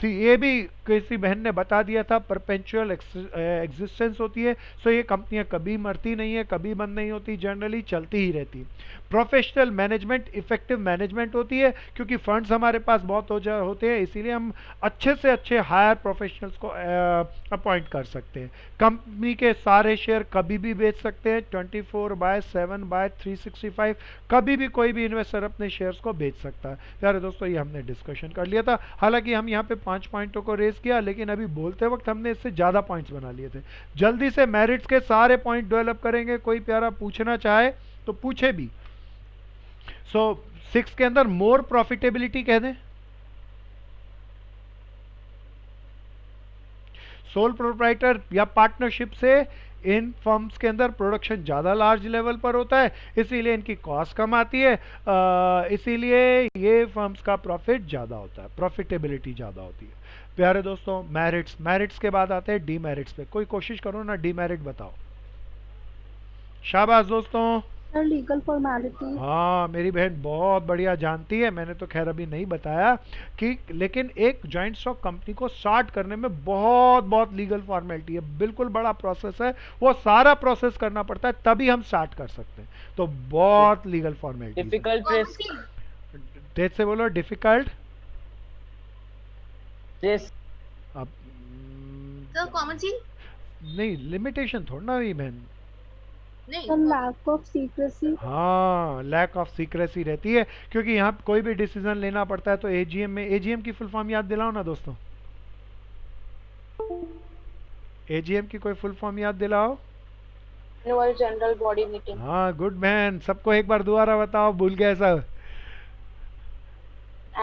तो ये भी किसी बहन ने बता दिया था, परपेचुअल एग्जिस्टेंस होती है। सो ये कंपनियां कभी मरती नहीं है, कभी बंद नहीं होती, जनरली चलती ही रहती है। प्रोफेशनल मैनेजमेंट, इफेक्टिव मैनेजमेंट होती है, क्योंकि फंड्स हमारे पास बहुत होते हैं, इसीलिए हम अच्छे से अच्छे हायर प्रोफेशनल्स को अपॉइंट कर सकते हैं। कंपनी के सारे शेयर कभी भी बेच सकते हैं, 24/7/365 कभी भी कोई भी इन्वेस्टर अपने शेयर्स को बेच सकता है। प्यारे दोस्तों ये हमने डिस्कशन कर लिया था, हालांकि हम यहाँ पे 5 पॉइंटों को रेज किया, लेकिन अभी बोलते वक्त हमने इससे ज्यादा पॉइंट्स बना लिए थे। जल्दी से मेरिट्स के सारे पॉइंट डेवलप करेंगे, कोई प्यारा पूछना चाहे तो पूछे भी। सो 6 के अंदर मोर प्रॉफिटेबिलिटी कह दें, सोल प्रोप्राइटर या पार्टनरशिप से इन फर्म्स के अंदर प्रोडक्शन ज़्यादा लार्ज लेवल पर होता है, इसीलिए इनकी कॉस्ट कम आती है, इसीलिए ये फर्म्स का प्रॉफिट ज़्यादा होता है, प्रॉफिटेबिलिटी ज़्यादा होती है। प्यारे दोस्तों मेरिट्स, मेरिट्स के बाद आते हैं डीमेरिट्स पे। कोई कोशिश करो ना डीमेरिट बताओ। शाबाश दोस्तों। Legal formality. हाँ मेरी बहन बहुत बढ़िया जानती है, मैंने तो खैर अभी नहीं बताया कि, लेकिन एक जॉइंट स्टॉक कंपनी को स्टार्ट करने में बहुत बहुत लीगल फॉर्मेलिटी है, बिल्कुल बड़ा प्रोसेस है, वो सारा प्रोसेस करना पड़ता है तभी हम स्टार्ट कर सकते हैं। तो बहुत लीगल फॉर्मेलिटी। Difficult risk. तेज से बोलो, डिफिकल्ट रिस्क। अब तो कॉमन सील नहीं, लिमिटेशन थोड़ा ना हुई बहन। नहीं, लैक ऑफ सीक्रेसी। हाँ लैक ऑफ सीक्रेसी रहती है, क्योंकि यहाँ कोई भी डिसीजन लेना पड़ता है तो एजीएम में, एजीएम की फुल फॉर्म याद दिलाओ ना दोस्तों, एजीएम की कोई फुल फॉर्म याद दिलाओ। Annual general body meeting. हाँ गुड मैन, सबको एक बार दोबारा बताओ, भूल गए सब।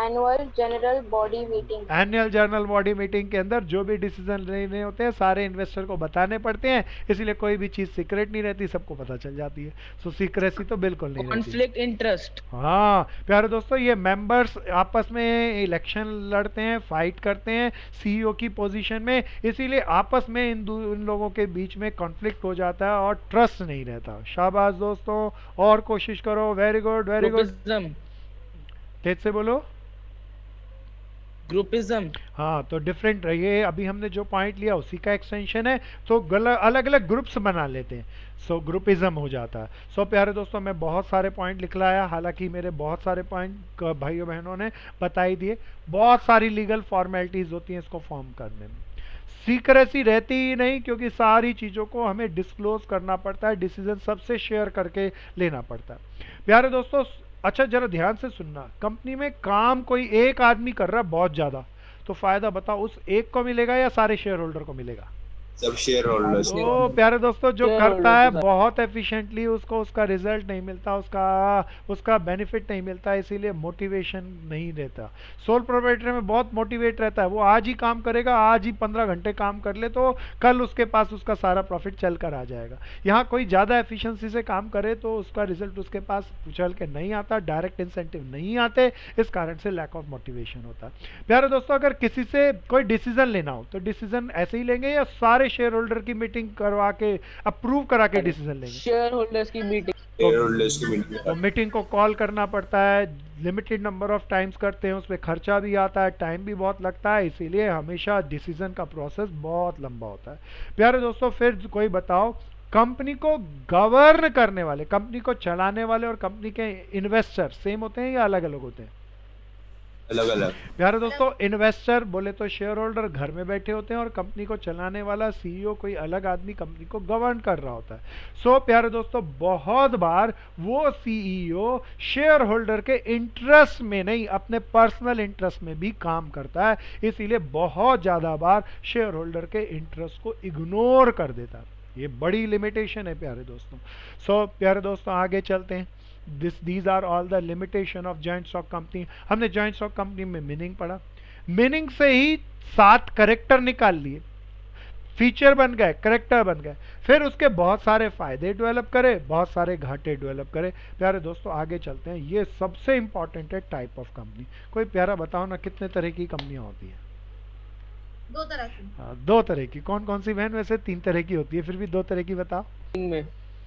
Annual general body meeting. Annual general body meeting के अंदर जो भी डिसीजन लेने होते हैं सारे इन्वेस्टर को बताने पड़ते हैं, इसीलिए कोई भी चीज सीक्रेट नहीं रहती, सबको पता चल जाती है। सो सीक्रेसी तो बिल्कुल नहीं रहती। Conflict interest. हाँ प्यारे दोस्तों, ये मेंबर्स आपस में इलेक्शन लड़ते हैं, फाइट करते हैं सीईओ की पोजीशन में, इसीलिए आपस में इन लोगों के बीच में कॉन्फ्लिक्ट हो जाता है और ट्रस्ट नहीं रहता। शाबाश दोस्तों, और कोशिश करो। Very good very good, groupism. तेज से बोलो। ग्रुपिज्म। हाँ तो डिफरेंट रहिए, अभी हमने जो पॉइंट लिया उसी का एक्सटेंशन है, तो अलग अलग ग्रुप्स बना लेते हैं, सो ग्रुपिज्म हो जाता है। सो प्यारे दोस्तों, मैं बहुत सारे पॉइंट लिख लाया, हालांकि मेरे बहुत सारे पॉइंट भाइयों बहनों ने बता ही दिए। बहुत सारी लीगल फॉर्मेलिटीज होती हैं इसको फॉर्म करने में। सीक्रेसी रहती ही नहीं, क्योंकि सारी चीज़ों को हमें डिस्क्लोज करना पड़ता है, डिसीजन सबसे शेयर करके लेना पड़ता है। प्यारे दोस्तों, अच्छा जरा ध्यान से सुनना, कंपनी में काम कोई एक आदमी कर रहा है बहुत ज्यादा, तो फायदा बताओ उस एक को मिलेगा या सारे शेयर होल्डर को मिलेगा? सब शेयर होल्डर्स तो प्यारे दोस्तों, जो करता है बहुत एफिशिएंटली उसको उसका रिजल्ट नहीं मिलता, उसका बेनिफिट नहीं मिलता, इसीलिए मोटिवेशन नहीं रहता। सोल प्रोप्राइटर में बहुत मोटिवेट रहता है, वो आज ही काम करेगा, आज ही 15 घंटे काम कर ले तो कल उसके पास उसका सारा प्रॉफिट चल कर आ जाएगा। यहाँ कोई ज़्यादा एफिशिएंसी से काम करे तो उसका रिजल्ट उसके पास चल के नहीं आता, डायरेक्ट इंसेंटिव नहीं आते, इस कारण से लैक ऑफ मोटिवेशन होता है। प्यारे दोस्तों, अगर किसी से कोई डिसीजन लेना हो तो डिसीजन ऐसे ही लेंगे या सारे शेयर होल्डर की मीटिंग करवा के अप्रूव करा के डिसीजन लेंगे? शेयर होल्डर्स की मीटिंग। शेयर होल्डर्स की मीटिंग। तो मीटिंग को कॉल करना पड़ता है, लिमिटेड नंबर ऑफ टाइम्स करते हैं, उसमें खर्चा भी आता है, टाइम भी बहुत लगता है, इसीलिए हमेशा डिसीजन का प्रोसेस बहुत लंबा होता है। प्यारे दोस्तों, फिर कोई बताओ, कंपनी को गवर्न करने वाले, कंपनी को चलाने वाले और कंपनी के इन्वेस्टर सेम होते हैं या अलग अलग होते हैं? अलग अलग। प्यारे दोस्तों, इन्वेस्टर बोले तो शेयर होल्डर घर में बैठे होते हैं और कंपनी को चलाने वाला सीईओ कोई अलग आदमी कंपनी को गवर्न कर रहा होता है। सो प्यारे दोस्तों, बहुत बार वो सीईओ शेयर होल्डर के इंटरेस्ट में नहीं, अपने पर्सनल इंटरेस्ट में भी काम करता है, इसीलिए बहुत ज्यादा बार शेयर होल्डर के इंटरेस्ट को इग्नोर कर देता है। ये बड़ी लिमिटेशन है प्यारे दोस्तों। सो प्यारे दोस्तों, आगे चलते हैं। these are all the limitation of joint stock company। हमने joint stock company में मीनिंग पढ़ा, मीनिंग से ही 7 करेक्टर निकाल लिए, फीचर बन गए, करेक्टर बन गए, फिर उसके बहुत सारे फायदे डेवलप करे, बहुत सारे घाटे डेवलप करे। प्यारे दोस्तों, आगे चलते हैं। ये सबसे इंपॉर्टेंट है टाइप ऑफ कंपनी। कोई प्यारा बताओ ना, कितने तरह की कंपनियां होती है? 2 तरह की। हाँ, 2 तरह की। कौन कौन सी बहन? वैसे 3 तरह की होती है, फिर भी 2 तरह की बताओ। में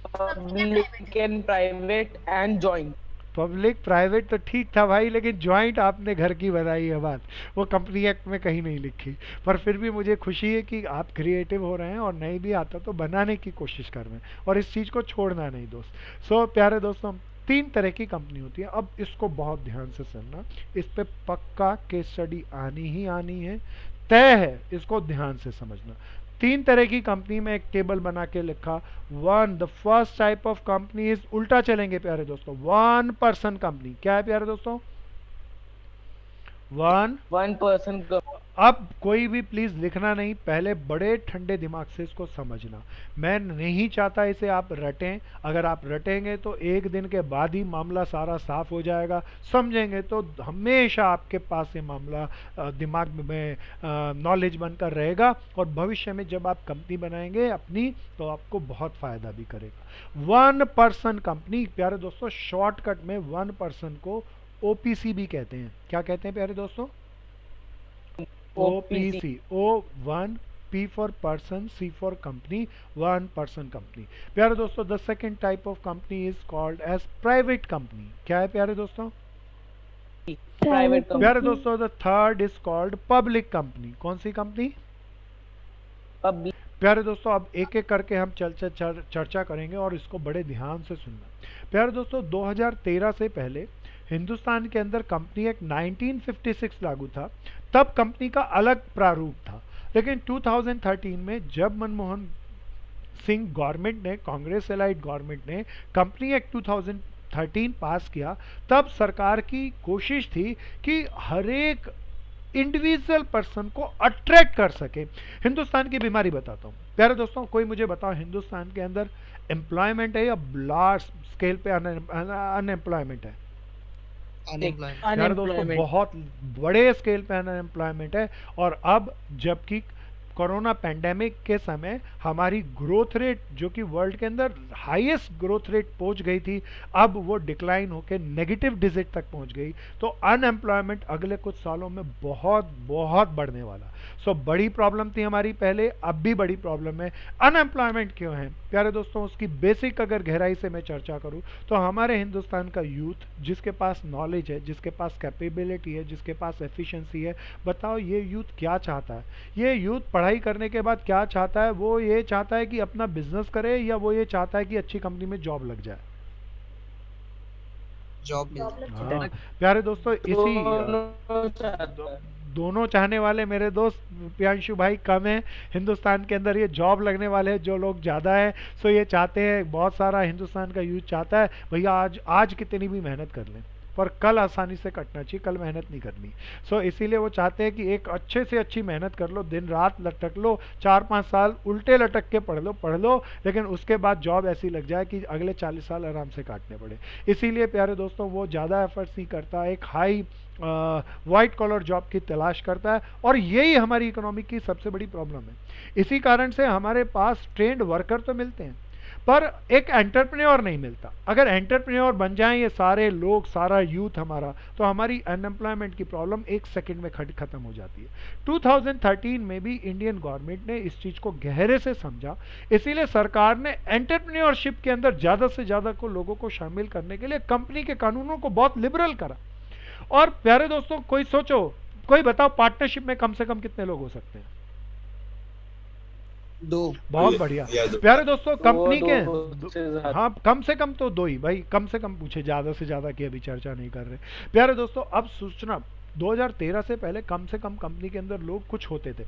public and private and joint. Public private तो ठीक था भाई, लेकिन ज्वाइंट आपने घर की बनाई है बात, वो कंपनी एक्ट में कहीं नहीं लिखी। पर फिर भी मुझे खुशी है कि आप क्रिएटिव हो रहे हैं और नहीं भी आता तो बनाने की कोशिश कर रहे हैं, और इस चीज़ को छोड़ना नहीं दोस्त। सो प्यारे दोस्तों, 3 तरह की कंपनी होती है। अब इसको बहुत ध्यान से सुनना, इस पे पक्का केस स्टडी आनी ही आनी है, तय है, इसको ध्यान से समझना। 3 तरह की कंपनी में एक टेबल बना के लिखा। 1 the first type of company is, उल्टा चलेंगे प्यारे दोस्तों, 1 पर्सन कंपनी। क्या है प्यारे दोस्तों? 1 पर्सन। अब कोई भी प्लीज लिखना नहीं, पहले बड़े ठंडे दिमाग से इसको समझना। मैं नहीं चाहता इसे आप रटें, अगर आप रटेंगे तो एक दिन के बाद ही मामला सारा साफ हो जाएगा, समझेंगे तो हमेशा आपके पास ये मामला दिमाग में नॉलेज बनकर रहेगा, और भविष्य में जब आप कंपनी बनाएंगे अपनी तो आपको बहुत फायदा भी करेगा। 1 पर्सन कंपनी प्यारे दोस्तों, शॉर्टकट में 1 पर्सन को ओपीसी भी कहते हैं। क्या कहते हैं प्यारे दोस्तों? OPC। O1 P for person, C for company, 1 person company। प्यारे दोस्तों, the second type of company is called as private company. क्या है प्यारे दोस्तों? प्राइवेट। प्यारे दोस्तों, the third is called public company. कौन सी कंपनी? पब्लिक। प्यारे दोस्तों, अब एक एक करके हम चर्चा करेंगे और इसको बड़े ध्यान से सुनना। प्यारे दोस्तों, 2013 से पहले हिंदुस्तान के अंदर कंपनी एक्ट 1956 लागू था, तब कंपनी का अलग प्रारूप था। लेकिन 2013 में जब मनमोहन सिंह गवर्नमेंट ने, कांग्रेस एलाइड गवर्नमेंट ने कंपनी एक्ट 2013 पास किया, तब सरकार की कोशिश थी कि हर एक इंडिविजुअल पर्सन को अट्रैक्ट कर सके। हिंदुस्तान की बीमारी बताता हूँ प्यारे दोस्तों, कोई मुझे बताओ, हिंदुस्तान के अंदर एम्प्लॉयमेंट है या लार्ज स्केल पे अनएम्प्लॉयमेंट है? अनएम्प्लॉयमेंट। यार दोस्तों अनएम्प्लॉयमेंट। बहुत बड़े स्केल पे अनएम्प्लॉयमेंट है। और अब जबकि कोरोना पैंडेमिक के समय हमारी ग्रोथ रेट जो कि वर्ल्ड के अंदर हाईएस्ट ग्रोथ रेट पहुंच गई थी, अब वो डिक्लाइन होकर नेगेटिव डिजिट तक पहुंच गई। तो अनएम्प्लॉयमेंट अगले कुछ सालों में बहुत बहुत बढ़ने वाला। सो बड़ी प्रॉब्लम थी हमारी पहले, अब भी बड़ी प्रॉब्लम है। अनएम्प्लॉयमेंट क्यों है प्यारे दोस्तों, उसकी बेसिक अगर गहराई से मैं चर्चा करूं तो हमारे हिंदुस्तान का यूथ जिसके पास नॉलेज है, जिसके पास कैपेबिलिटी है, जिसके पास एफिशिएंसी है, बताओ ये यूथ क्या चाहता है? ये यूथ पढ़ाई करने के बाद क्या चाहता है? वो ये चाहता है कि अपना बिजनेस करे, या वो ये चाहता है कि अच्छी कंपनी में जॉब लग जाए? जॉब मिल जाए। हाँ प्यारे दोस्तों, इसी दोनों चाहता है। दोनों चाहने वाले मेरे दोस्त प्रियांशु भाई कम है हिंदुस्तान के अंदर, ये जॉब लगने वाले जो लोग ज़्यादा है। सो ये चाहते हैं, बहुत सारा हिंदुस्तान का यूथ चाहता है भैया आज कितनी भी मेहनत कर लें पर कल आसानी से कटना चाहिए, कल मेहनत नहीं करनी। सो इसीलिए वो चाहते हैं कि एक अच्छे से अच्छी मेहनत कर लो, दिन रात लटक लो, 4-5 साल उल्टे लटक के पढ़ लो, लेकिन उसके बाद जॉब ऐसी लग जाए कि अगले 40 साल आराम से काटने पड़े। इसीलिए प्यारे दोस्तों वो ज़्यादा एफर्ट्स नहीं करता, एक हाई वाइट कॉलर जॉब की तलाश करता है। और यही हमारी इकोनॉमी की सबसे बड़ी प्रॉब्लम है। इसी कारण से हमारे पास ट्रेंड वर्कर तो मिलते हैं पर एक एंटरप्रेन्योर नहीं मिलता। अगर एंटरप्रेन्योर बन जाएं ये सारे लोग, सारा यूथ हमारा, तो हमारी अनएम्प्लॉयमेंट की प्रॉब्लम एक सेकंड में खत्म हो जाती है। 2013 में भी इंडियन गवर्नमेंट ने इस चीज को गहरे से समझा, इसीलिए सरकार ने एंटरप्रेन्योरशिप के अंदर ज्यादा से ज्यादा को लोगों को शामिल करने के लिए कंपनी के कानूनों को बहुत लिबरल करा। और प्यारे दोस्तों कोई सोचो, कोई बताओ पार्टनरशिप में कम से कम कितने लोग हो सकते हैं? 2। बहुत बढ़िया दो। प्यारे दोस्तों, कंपनी के से ज्यादा। हाँ कम से कम तो 2 ही भाई, कम से कम पूछे, ज्यादा से ज्यादा की अभी चर्चा नहीं कर रहे। प्यारे दोस्तों अब सूचना 2013 से पहले कम से कम कंपनी के अंदर लोग कुछ होते थे,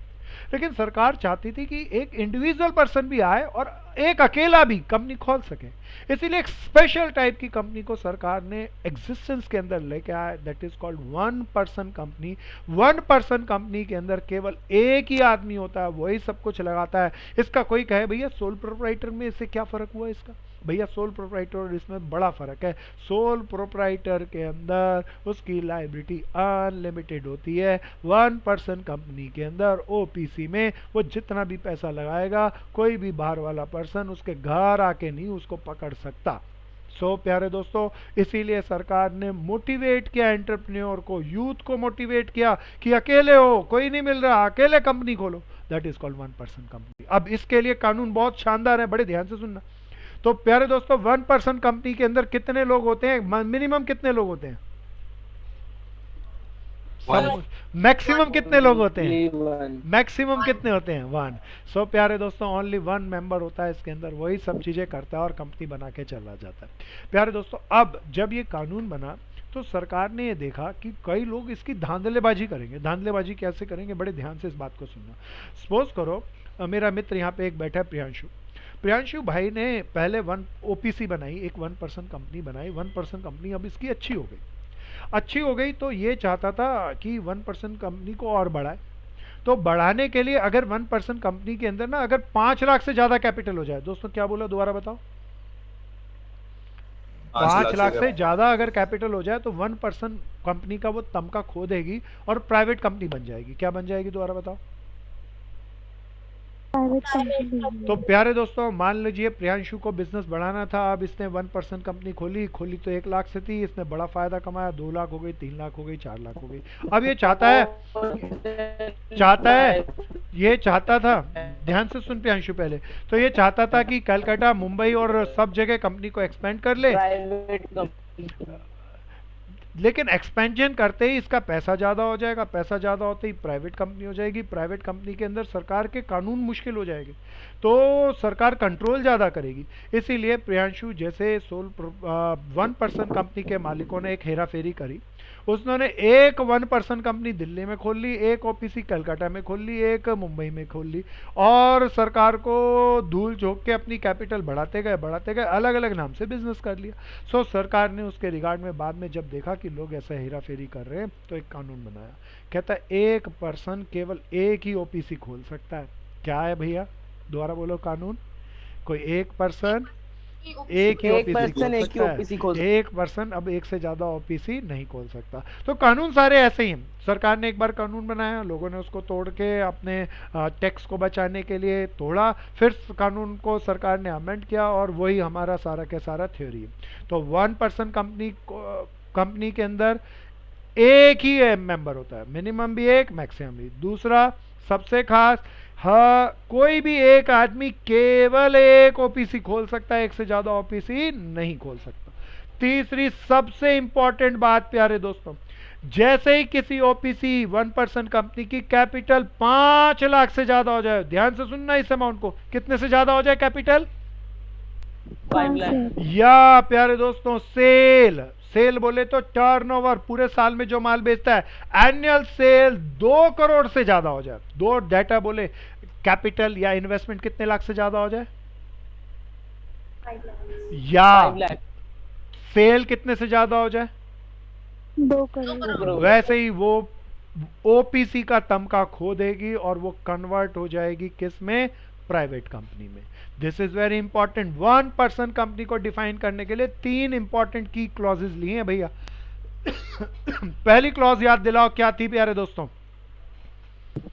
लेकिन सरकार चाहती थी कि एक इंडिविजुअल पर्सन भी आए और एक अकेला भी कंपनी खोल सके। इसीलिए एक स्पेशल टाइप की कंपनी को सरकार ने एग्जिस्टेंस के अंदर लेके आया, that is called 1 person company. 1 person company के अंदर केवल एक ही आदमी होता है, वही सब कुछ लगाता है। इसका कोई कहे भैया सोल प्रोप्राइटर में इससे क्या फर्क हुआ? इसका भैया सोल प्रोप्राइटर और इसमें बड़ा फर्क है। सोल प्रोप्राइटर के अंदर उसकी लायबिलिटी अनलिमिटेड होती है। 1 पर्सन कंपनी के अंदर ओपीसी में वो जितना भी पैसा लगाएगा कोई भी बाहर वाला पर्सन उसके घर आके नहीं उसको पकड़ सकता। सो प्यारे दोस्तों इसीलिए सरकार ने मोटिवेट किया एंटरप्रेन्योर को, यूथ को मोटिवेट किया कि अकेले हो, कोई नहीं मिल रहा, अकेले कंपनी खोलो, that is called 1 person company. अब इसके लिए कानून बहुत शानदार है, बड़े ध्यान से सुनना। तो प्यारे दोस्तों 1 पर्सन कंपनी के अंदर कितने लोग होते हैं? मिनिमम कितने लोग होते हैं? मैक्सिमम कितने लोग होते हैं? मैक्सिमम कितने होते हैं? 1। सो प्यारे दोस्तों ओनली 1 मेंबर होता है इसके अंदर, वही सब चीजें करता है और कंपनी बना के चला जाता है। प्यारे दोस्तों अब जब ये कानून बना तो सरकार ने ये देखा कि कई लोग इसकी धांधलेबाजी करेंगे। धांधलेबाजी कैसे करेंगे? बड़े ध्यान से इस बात को सुनना। सपोज करो मेरा मित्र यहाँ पे एक बैठा है प्रियांशु भाई ने पहले 1 ओपीसी बनाई, एक 1 पर्सन कंपनी बनाई। 1 पर्सन कंपनी अब इसकी अच्छी हो गई तो ये चाहता था कि 1 पर्सन कंपनी को और बढ़ाए। तो बढ़ाने के लिए अगर 1 पर्सन कंपनी के अंदर ना अगर 5 लाख से ज्यादा कैपिटल हो जाए, दोस्तों क्या बोला दोबारा बताओ? 5 लाख से ज्यादा अगर कैपिटल हो जाए तो 1 पर्सन कंपनी का वो तमका खो देगी और प्राइवेट कंपनी बन जाएगी। क्या बन जाएगी दोबारा बताओ? Private company. तो प्यारे दोस्तों मान लीजिए प्रियांशु को बिजनेस बढ़ाना था, अब इसने 1 पर्सन कंपनी खोली तो 1 लाख से थी, इसने बड़ा फायदा कमाया, 2 लाख हो गई, 3 लाख हो गई, 4 लाख हो गई। अब ये चाहता था, ध्यान से सुन प्रियांशु पहले, तो ये चाहता था कि कलकत्ता, मुंबई और सब जगह कंपनी को एक्सपेंड कर ले, प्राइवेट कंपनी। लेकिन एक्सपेंशन करते ही इसका पैसा ज्यादा हो जाएगा, पैसा ज्यादा होते ही प्राइवेट कंपनी हो जाएगी, प्राइवेट कंपनी के अंदर सरकार के कानून मुश्किल हो जाएंगे, तो सरकार कंट्रोल ज्यादा करेगी। इसीलिए प्रियांशु जैसे 1 पर्सन कंपनी के मालिकों ने एक हेरा फेरी करी। उसने एक 1 पर्सन कंपनी दिल्ली में खोल ली, एक ओपीसी कलकत्ता में खोल ली, एक मुंबई में खोल ली, और सरकार को धूल झोंक के अपनी कैपिटल बढ़ाते गए, अलग अलग नाम से बिजनेस कर लिया। सो सरकार ने उसके रिगार्ड में बाद में जब देखा कि लोग ऐसा हेरा फेरी कर रहे हैं तो एक कानून बनाया, कहता है 1 पर्सन केवल एक ही ओपीसी खोल सकता है। क्या है भैया? दोबारा बोलो कानून। कोई 1 पर्सन एक ही एक ओपीसी पर्सन खोल एक ही सकता है। ओपीसी खोल एक पर्सन अब एक से ज्यादा ओपीसी नहीं खोल सकता। तो कानून सारे ऐसे ही हैं। सरकार ने एक बार कानून बनाया, लोगों ने उसको तोड़ के अपने टैक्स को बचाने के लिए तोड़ा, फिर कानून को सरकार ने अमेंड किया और वही हमारा सारा के सारा थ्योरी है। तो 1% कंपनी के अंदर एक ही मेंबर होता है, मिनिमम भी एक, मैक्सिमम भी। दूसरा सबसे खास, हाँ, कोई भी एक आदमी केवल एक ओपीसी खोल सकता है, एक से ज्यादा ओपीसी नहीं खोल सकता। तीसरी सबसे इंपॉर्टेंट बात प्यारे दोस्तों, जैसे ही किसी ओपीसी 1% कंपनी की कैपिटल 5 लाख से ज्यादा हो जाए, ध्यान से सुनना इस अमाउंट को, कितने से ज्यादा हो जाए कैपिटल, 5 लाख। या प्यारे दोस्तों सेल, सेल बोले तो टर्नओवर, पूरे साल में जो माल बेचता है, एनुअल सेल 2 करोड़ से ज्यादा हो जाए, दो डाटा बोले, कैपिटल या इन्वेस्टमेंट कितने लाख से ज्यादा हो जाए, या 5 लाख। सेल कितने से ज्यादा हो जाए, 2 करोड़। वैसे ही वो ओपीसी का तमगा खो देगी और वो कन्वर्ट हो जाएगी किस में, प्राइवेट कंपनी में। This is very important. 1% company को डिफाइन करने के लिए 3 इंपॉर्टेंट की क्लॉजेज लिए हैं भैया। पहली क्लॉज याद दिलाओ क्या थी प्यारे दोस्तों,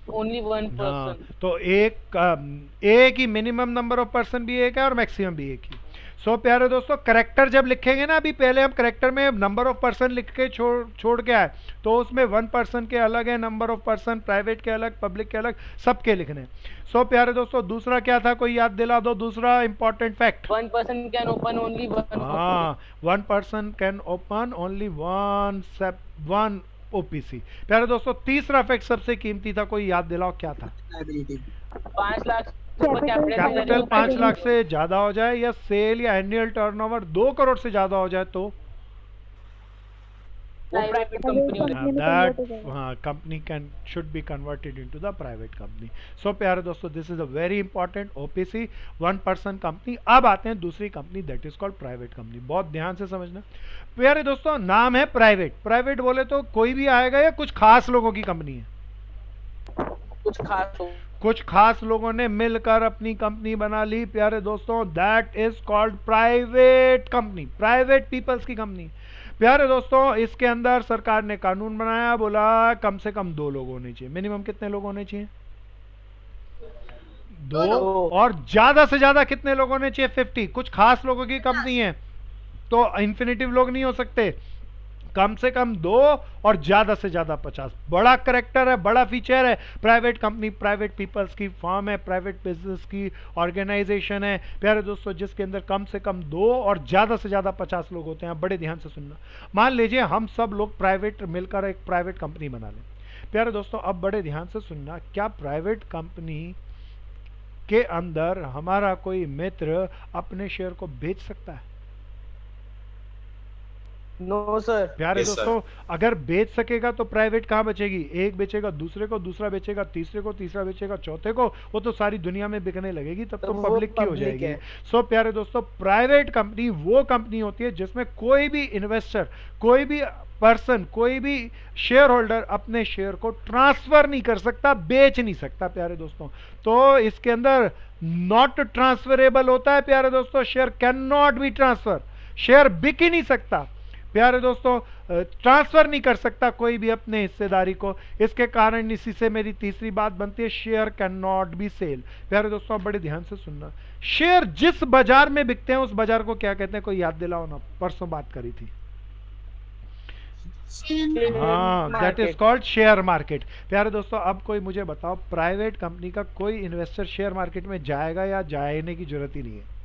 ओनली 1 हाँ, पर्सन। तो एक ही मिनिमम नंबर ऑफ पर्सन भी एक है और मैक्सिमम भी एक ही। सो प्यारे दोस्तों, करेक्टर जब लिखेंगे ना, अभी पहले हम करेक्टर में नंबर ऑफ पर्सन लिख के छोड़ के आए, तो उसमें 1% के अलग है, नंबर ऑफ पर्सन, प्राइवेट के अलग, पब्लिक के अलग, सबके लिखने। सो प्यारे दोस्तों, दूसरा क्या था, कोई याद दिला दो, दूसरा important fact. 1 person can open only 1। हाँ, 1% can open only one OPC. प्यारे दोस्तों, तीसरा फैक्ट सबसे कीमती था, कोई याद दिलाओ क्या था। लाइबिलिटी 5 लाख से ऊपर कैपिटल 5 लाख से ज्यादा हो जाए, या सेल या एनुअल टर्नओवर 2 करोड़ से ज्यादा हो जाए, तो वो प्राइवेट कंपनी हो जाएगी। that company should be converted into the private company. So प्यारे दोस्तों, this is a very important OPC 1% company. अब आते हैं दूसरी company, that is called private company. बहुत ध्यान से समझना प्यारे दोस्तों, नाम है प्राइवेट। प्राइवेट बोले तो कोई भी आएगा या कुछ खास लोगों की कंपनी है, कुछ खास हो। कुछ खास लोगों ने मिलकर अपनी कंपनी बना ली प्यारे दोस्तों, that is called private company, private peoples की कंपनी। प्यारे दोस्तों, इसके अंदर सरकार ने कानून बनाया, बोला कम से कम 2 लोग होने चाहिए। मिनिमम कितने लोग होने चाहिए, 2, और ज्यादा से ज्यादा कितने लोग होने चाहिए, 50। कुछ खास लोगों की कंपनी है तो इन्फिनिटिव लोग नहीं हो सकते, कम से कम 2 और ज्यादा से ज्यादा 50। बड़ा करेक्टर है, बड़ा फीचर है प्राइवेट कंपनी, प्राइवेट पीपल्स की फर्म है, प्राइवेट बिजनेस की ऑर्गेनाइजेशन है प्यारे दोस्तों, जिसके अंदर कम से कम 2 और ज्यादा से ज्यादा 50 लोग होते हैं। बड़े ध्यान से सुनना, मान लीजिए हम सब लोग प्राइवेट मिलकर एक प्राइवेट कंपनी बना लें प्यारे दोस्तों। अब बड़े ध्यान से सुनना, क्या प्राइवेट कंपनी के अंदर हमारा कोई मित्र अपने शेयर को बेच सकता है? No sir. प्यारे Yes, दोस्तों, अगर बेच सकेगा तो प्राइवेट कहाँ बचेगी, एक बेचेगा दूसरे को, दूसरा बेचेगा तीसरे को, तीसरा बेचेगा चौथे को, वो तो सारी दुनिया में बिकने लगेगी, तब तो तो वो पब्लिक की हो public जाएगी। है। सो प्यारे दोस्तों, प्राइवेट कंपनी वो कंपनी होती है जिसमें कोई भी इन्वेस्टर, कोई भी पर्सन, कोई भी शेयर होल्डर अपने शेयर को ट्रांसफर नहीं कर सकता, बेच नहीं सकता प्यारे दोस्तों। तो इसके अंदर नॉट ट्रांसफरेबल होता है प्यारे दोस्तों, share can not B transfer, share बिक ही नहीं सकता प्यारे दोस्तों, ट्रांसफर नहीं कर सकता कोई भी अपने हिस्सेदारी को। इसके कारण इसी से मेरी तीसरी बात बनती है, share can not be sell. प्यारे दोस्तों, बड़े ध्यान से सुनना, शेयर जिस बाजार में बिकते हैं उस बाजार को क्या कहते हैं, कोई याद दिलाओ ना, परसों बात करी थी। हाँ, that is called share market. प्यारे दोस्तों, अब कोई मुझे बताओ, प्राइवेट कंपनी का कोई इन्वेस्टर शेयर मार्केट में जाएगा या जाने की जरूरत ही नहीं है?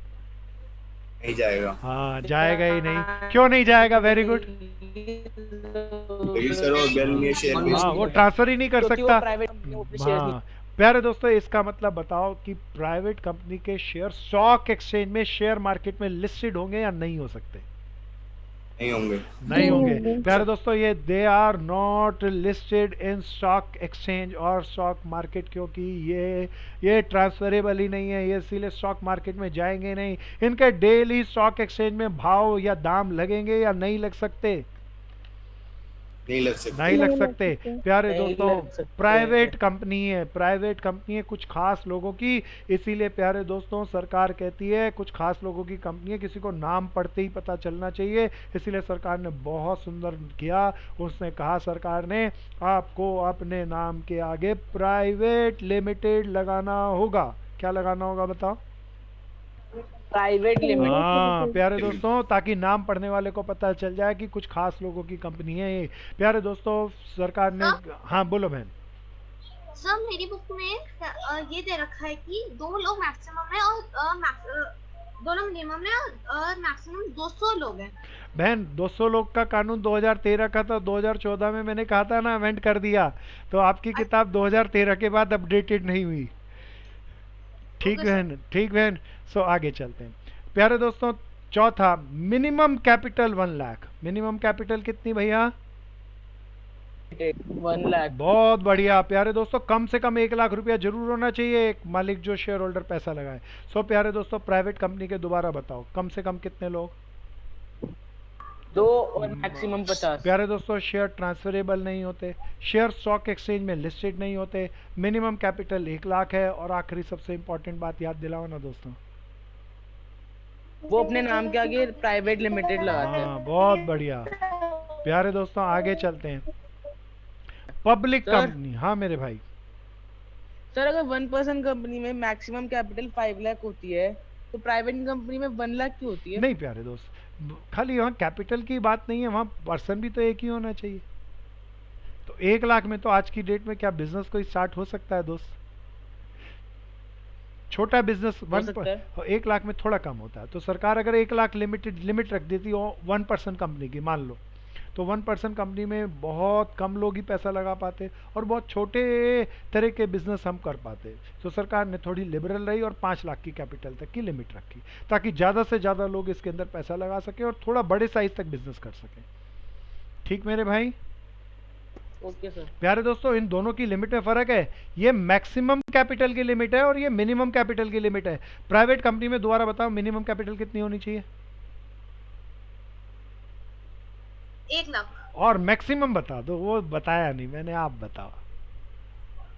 नहीं जाएगा, हाँ, जाएगा ही नहीं। क्यों नहीं जाएगा? Very good. लेकिन सर वो बेल में शेयर बेच हाँ, वो ट्रांसफर ही नहीं कर क्योंकि वो सकता। प्राइवेट कंपनी वो शेयर नहीं। हाँ, प्यारे दोस्तों, इसका मतलब बताओ कि प्राइवेट कंपनी के शेयर स्टॉक एक्सचेंज में, शेयर मार्केट में लिस्टेड होंगे या नहीं हो सकते? नहीं होंगे। नहीं होंगे प्यारे दोस्तों, ये they are not listed in stock exchange और स्टॉक मार्केट, क्योंकि ये ट्रांसफरेबल ही नहीं है, ये इसीलिए स्टॉक मार्केट में जाएंगे नहीं। इनके डेली स्टॉक एक्सचेंज में भाव या दाम लगेंगे या नहीं लग सकते? नहीं लग सकते। नहीं लग नहीं लग सकते सकते। प्यारे नहीं दोस्तों। लग सकते। प्राइवेट कंपनी है, प्राइवेट कंपनी है कुछ खास लोगों की, इसीलिए प्यारे दोस्तों सरकार कहती है कुछ खास लोगों की कंपनी है, किसी को नाम पढ़ते ही पता चलना चाहिए। इसीलिए सरकार ने बहुत सुंदर किया, उसने कहा सरकार ने आपको अपने नाम के आगे प्राइवेट लिमिटेड लगाना होगा। क्या लगाना होगा बताओ? Private limited. हाँ Limited। प्यारे दोस्तों, ताकि नाम पढ़ने वाले को पता चल जाए कि कुछ खास लोगों की कंपनी है ये। प्यारे दोस्तों सरकार ने, हाँ बोलो बहन। सर मेरी बुक में ये दे रखा है कि 2 लोग मैक्सिमम है और दो लोग मिनिमम है और मैक्सिमम 200 लोग हैं। बहन 200 लोग का कानून 2013 का था, 2014 में मैंने कहा था ना अमेंड कर दिया, तो आपकी किताब 2013 के बाद अपडेटेड नहीं हुई। ठीक ओके सर। बहन, ठीक बहन। सो आगे चलते हैं प्यारे दोस्तों। चौथा, minimum capital 1 lakh. Minimum capital कितनी भैया? 1 लाख। बहुत बढ़िया प्यारे दोस्तों, कम से कम 1 लाख रुपया जरूर होना चाहिए एक मालिक जो शेयर होल्डर पैसा लगाए। सो प्यारे दोस्तों प्राइवेट कंपनी के दोबारा बताओ कम से कम कितने लोग? 2 और मैक्सिमम 50। प्यारे दोस्तों शेयर ट्रांसफरेबल नहीं होते, शेयर स्टॉक एक्सचेंज में लिस्टेड नहीं होते, मिनिमम कैपिटल 1 लाख है, और आखिरी सबसे इंपॉर्टेंट बात याद दिलाओ ना दोस्तों। वो अपने नाम के आगे प्राइवेट लिमिटेड लगाते हैं। हाँ बहुत बढ़िया प्यारे दोस्तों, आगे चलते हैं। Public sir. कंपनी, हाँ मेरे भाई। सर अगर 1% कंपनी में मैक्सिमम कैपिटल 5 लाख होती है तो प्राइवेट कंपनी में 1 लाख क्यों होती है? नहीं प्यारे दोस्त, खाली वहाँ कैपिटल की बात नहीं है, वहाँ पर्सन भी तो एक ही होना चाहिए। तो 1 लाख में तो आज की डेट में क्या बिजनेस कोई स्टार्ट हो सकता है दोस्त? छोटा बिजनेस सकता है। 1 लाख में थोड़ा कम होता है, तो सरकार अगर 1 लाख लिमिट रख देती हो 1% कंपनी की मान लो, तो 1% कंपनी में बहुत कम लोग ही पैसा लगा पाते और बहुत छोटे तरह के बिजनेस हम कर पाते। तो सरकार ने थोड़ी लिबरल रही और 5 लाख की कैपिटल तक की लिमिट रखी, ताकि ज़्यादा से ज़्यादा लोग इसके अंदर पैसा लगा सके और थोड़ा बड़े साइज तक बिजनेस कर सके। ठीक मेरे भाई? Okay sir. प्यारे दोस्तों इन दोनों की लिमिट में फ़र्क है, ये मैक्सिमम कैपिटल की लिमिट है और ये मिनिमम कैपिटल की लिमिट है। प्राइवेट कंपनी में दोबारा बताओ मिनिमम कैपिटल कितनी होनी चाहिए 1 लाख। और मैक्सिमम बता दो, वो बताया नहीं मैंने, आप बताओ।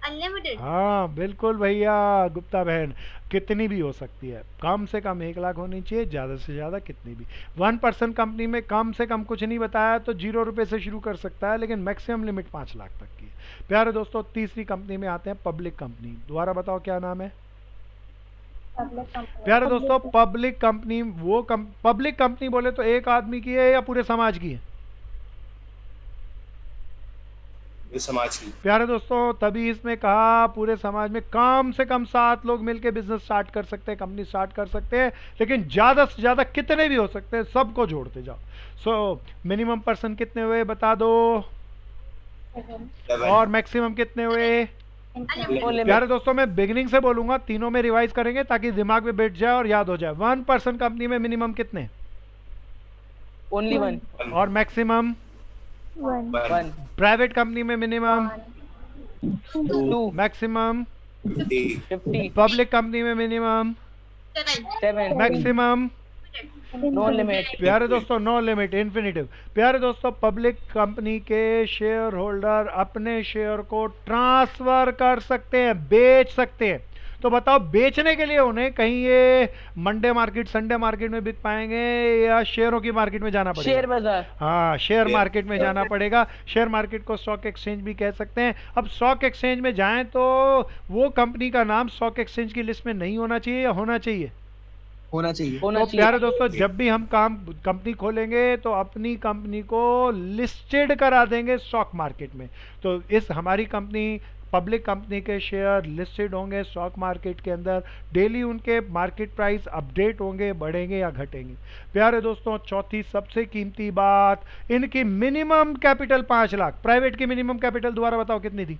अनलिमिटेड। हाँ बिल्कुल भैया गुप्ता बहन, कितनी भी हो सकती है, कम से कम 1 लाख होनी चाहिए, ज़्यादा से ज़्यादा कितनी भी। 1% कंपनी में कम से कम कुछ नहीं बताया तो 0 रुपये से शुरू कर सकता है, लेकिन मैक्सिमम लिमिट 5 लाख तक की है। प्यारे दोस्तों तीसरी कंपनी में आते हैं, पब्लिक कंपनी। दोबारा बताओ क्या नाम है? प्यारे दोस्तों पब्लिक कंपनी वो पब्लिक कंपनी बोले तो एक आदमी की है या पूरे समाज की है? ये समाज की। प्यारे दोस्तों तभी इसमें कहा पूरे समाज में कम से कम 7 लोग मिलकर बिजनेस स्टार्ट कर सकते हैं, कंपनी स्टार्ट कर सकते हैं, लेकिन ज्यादा से ज्यादा कितने भी हो सकते हैं, सबको जोड़ते जाओ। सो मिनिमम पर्सन कितने हुए बता दो, और मैक्सिमम कितने हुए? प्यारे दोस्तों मैं बिगिनिंग से बोलूंगा, तीनों में रिवाइज करेंगे ताकि दिमाग में बैठ जाए और याद हो जाए। 1% कंपनी में मिनिमम कितने? ओनली 1। और मैक्सिमम? 1। प्राइवेट कंपनी में मिनिमम? 2। मैक्सिमम? 50। पब्लिक कंपनी में मिनिमम? 7। मैक्सिमम? No limit. प्यारे दोस्तों नो लिमिट, इन्फिनिटिव। प्यारे दोस्तों पब्लिक कंपनी के शेयर होल्डर अपने शेयर को ट्रांसफर कर सकते हैं, बेच सकते हैं। तो बताओ बेचने के लिए उन्हें कहीं ये मंडे मार्केट संडे मार्केट में बिक पाएंगे या शेयरों की मार्केट में जाना पड़ेगा? शेयर बाजार। हाँ शेयर मार्केट में जाना पड़ेगा। शेयर मार्केट को स्टॉक एक्सचेंज भी कह सकते हैं। अब स्टॉक एक्सचेंज में जाएं तो वो कंपनी का नाम स्टॉक एक्सचेंज की लिस्ट में नहीं होना चाहिए या होना चाहिए? होना चाहिए। होना तो चाहिए। प्यारे दोस्तों जब भी हम कंपनी खोलेंगे तो अपनी कंपनी को लिस्टेड करा देंगे स्टॉक मार्केट में। तो इस हमारी कंपनी पब्लिक कंपनी के शेयर लिस्टेड होंगे स्टॉक मार्केट के अंदर, डेली उनके मार्केट प्राइस अपडेट होंगे, बढ़ेंगे या घटेंगे। प्यारे दोस्तों चौथी सबसे कीमती बात, इनकी मिनिमम कैपिटल 5 लाख। प्राइवेट की मिनिमम कैपिटल दोबारा बताओ कितनी थी?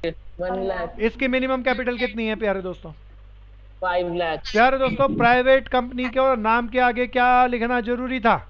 1 लाख। इसकी मिनिमम कैपिटल कितनी है प्यारे दोस्तों? 5 लाख। प्यारे दोस्तों प्राइवेट कंपनी के नाम के आगे क्या लिखना जरूरी था?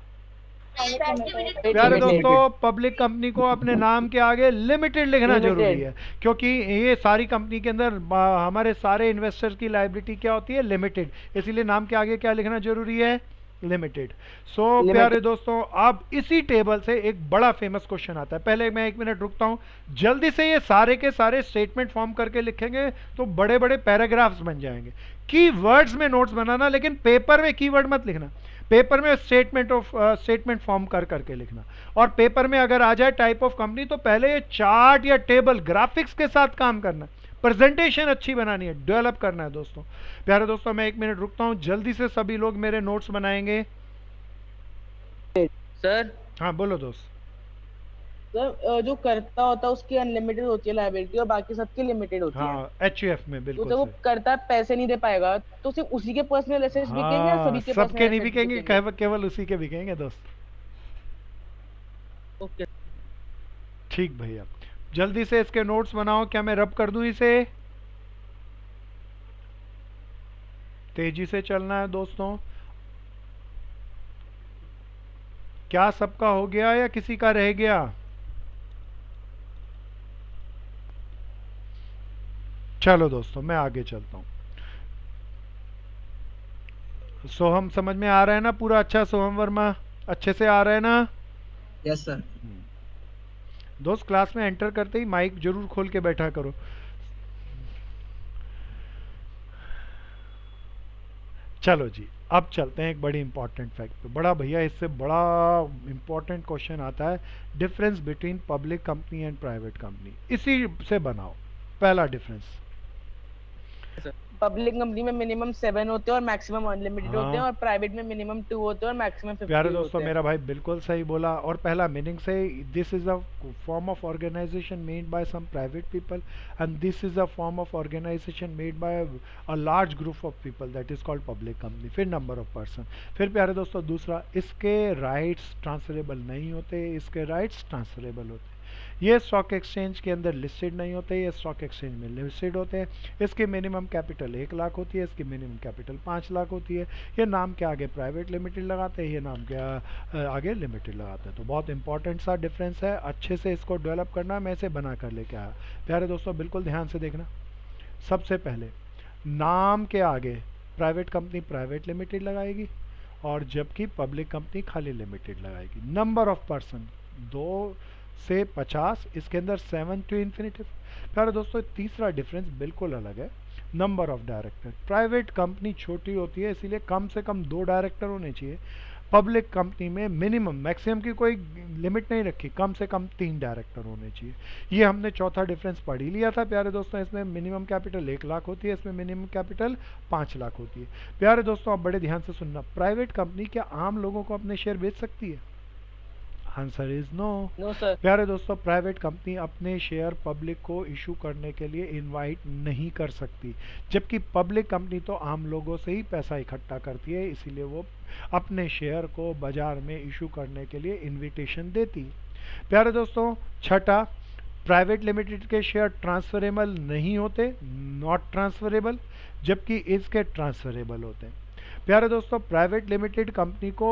प्यारे दोस्तों पब्लिक कंपनी को अपने नाम के आगे लिमिटेड लिखना जरूरी है, क्योंकि ये सारी कंपनी के अंदर हमारे सारे इन्वेस्टर्स की लायबिलिटी क्या होती है? लिमिटेड। इसीलिए नाम के आगे क्या लिखना जरूरी है? लिमिटेड। सो प्यारे दोस्तों, अब इसी टेबल से एक बड़ा फेमस क्वेश्चन आता है। पहले मैं 1 मिनट रुकता हूं, जल्दी से ये सारे के सारे स्टेटमेंट फॉर्म करके लिखेंगे तो बड़े बड़े पैराग्राफ्स बन जाएंगे। कीवर्ड्स में नोट्स बनाना, लेकिन पेपर में कीवर्ड मत लिखना, पेपर में स्टेटमेंट फॉर्म कर करके लिखना। और पेपर में अगर आ जाए टाइप ऑफ कंपनी तो पहले ये चार्ट या टेबल ग्राफिक्स के साथ काम करना, प्रेजेंटेशन अच्छी बनानी है, डेवलप करना है दोस्तों। प्यारे दोस्तों, मैं 1 मिनट रुकता हूं, जल्दी से सभी लोग मेरे नोट्स बनाएंगे। सर हाँ बोलो दोस्त। सर जो करता होता है उसकी अनलिमिटेड होती है लायबिलिटी और बाकी सबकी लिमिटेड होती है। हाँ HUF में तो बिल्कुल जब वो सही। करता है पैसे नहीं दे पाएगा तो सिर्फ उसी के पर्सनल एसेट्स बिकेंगे या हाँ, सभी के सबके पर्सनल नहीं एसेट्स बिकेंगे, बिकेंगे? केवल उसी के बिकेंगे दोस्त। ओके ठीक भैया, जल्दी से इसके नोट्स बनाओ। क्या मैं रब कर दूं इसे? तेजी से चलना है दोस्तों। क्या सबका हो गया या किसी का रह गया? चलो दोस्तों, मैं आगे चलता हूं। सोहम समझ में आ रहा है ना पूरा? अच्छा सोहम वर्मा, अच्छे से आ रहा है ना? Yes sir. दोस्त, क्लास में एंटर करते ही माइक जरूर खोल के बैठा करो। चलो जी, अब चलते हैं एक बड़ी इंपॉर्टेंट फैक्ट पे। बड़ा भैया, इससे बड़ा इंपॉर्टेंट क्वेश्चन आता है, difference between public company and private company. इसी से बनाओ पहला डिफरेंस। पब्लिक कंपनी में मिनिमम 7 होते हैं और मैक्सिमम अनलिमिटेड हाँ। होते हैं और प्राइवेट में मिनिमम 2 होते हैं और मैक्सिमम 50 प्यारे होते दोस्तों, हैं। मेरा भाई बिल्कुल सही बोला। और पहला मीनिंग से, this is a form of organisation made by some private people and this is a form of organisation made by a large group of people, that is called public company. फिर number of person. फिर प्यारे दोस्तों दूसरा, इसके rights transferable नहीं होते, इसके rights transferable होते हैं। ये स्टॉक एक्सचेंज के अंदर लिस्टेड नहीं होते, ये स्टॉक एक्सचेंज में लिस्टेड होते हैं। इसकी मिनिमम कैपिटल 1 लाख होती है, इसकी मिनिमम कैपिटल 5 लाख होती है। ये नाम के आगे प्राइवेट लिमिटेड लगाते हैं, ये नाम के आगे लिमिटेड लगाते हैं। तो बहुत इंपॉर्टेंट सा डिफरेंस है, अच्छे से इसको डेवलप करना। मैं इसे बना कर लेके आया। प्यारे दोस्तों बिल्कुल ध्यान से देखना। सबसे पहले नाम के आगे प्राइवेट कंपनी प्राइवेट लिमिटेड लगाएगी और जबकि पब्लिक कंपनी खाली लिमिटेड लगाएगी। नंबर ऑफ पर्सन 2 से 50, इसके अंदर 7 टू इन्फिनिटिव। प्यारे दोस्तों तीसरा डिफरेंस बिल्कुल अलग है, number of director. Private company छोटी होती है, इसीलिए कम से कम 2 डायरेक्टर होने चाहिए। पब्लिक कंपनी में मिनिमम, मैक्सिमम की कोई लिमिट नहीं रखी, कम से कम 3 डायरेक्टर होने चाहिए। ये हमने चौथा डिफरेंस पढ़ ही लिया था प्यारे दोस्तों। इसमें मिनिमम कैपिटल 1 लाख होती है, इसमें मिनिमम कैपिटल 5 लाख होती है। प्यारे दोस्तों अब बड़े ध्यान से सुनना, प्राइवेट कंपनी क्या आम लोगों को अपने शेयर बेच सकती है? Answer is no. No sir. प्यारे दोस्तों प्राइवेट कंपनी अपने शेयर पब्लिक को इशू करने के लिए इनवाइट नहीं कर सकती, जबकि पब्लिक कंपनी तो आम लोगों से ही पैसा इकट्ठा करती है, इसीलिए वो अपने शेयर को बाजार में इशू करने के लिए इनविटेशन देती है। प्यारे दोस्तों छठा, प्राइवेट लिमिटेड के शेयर ट्रांसफरेबल नहीं होते, नॉट ट्रांसफरेबल, जबकि इसके ट्रांसफरेबल होते हैं। प्यारे दोस्तों प्राइवेट लिमिटेड कंपनी को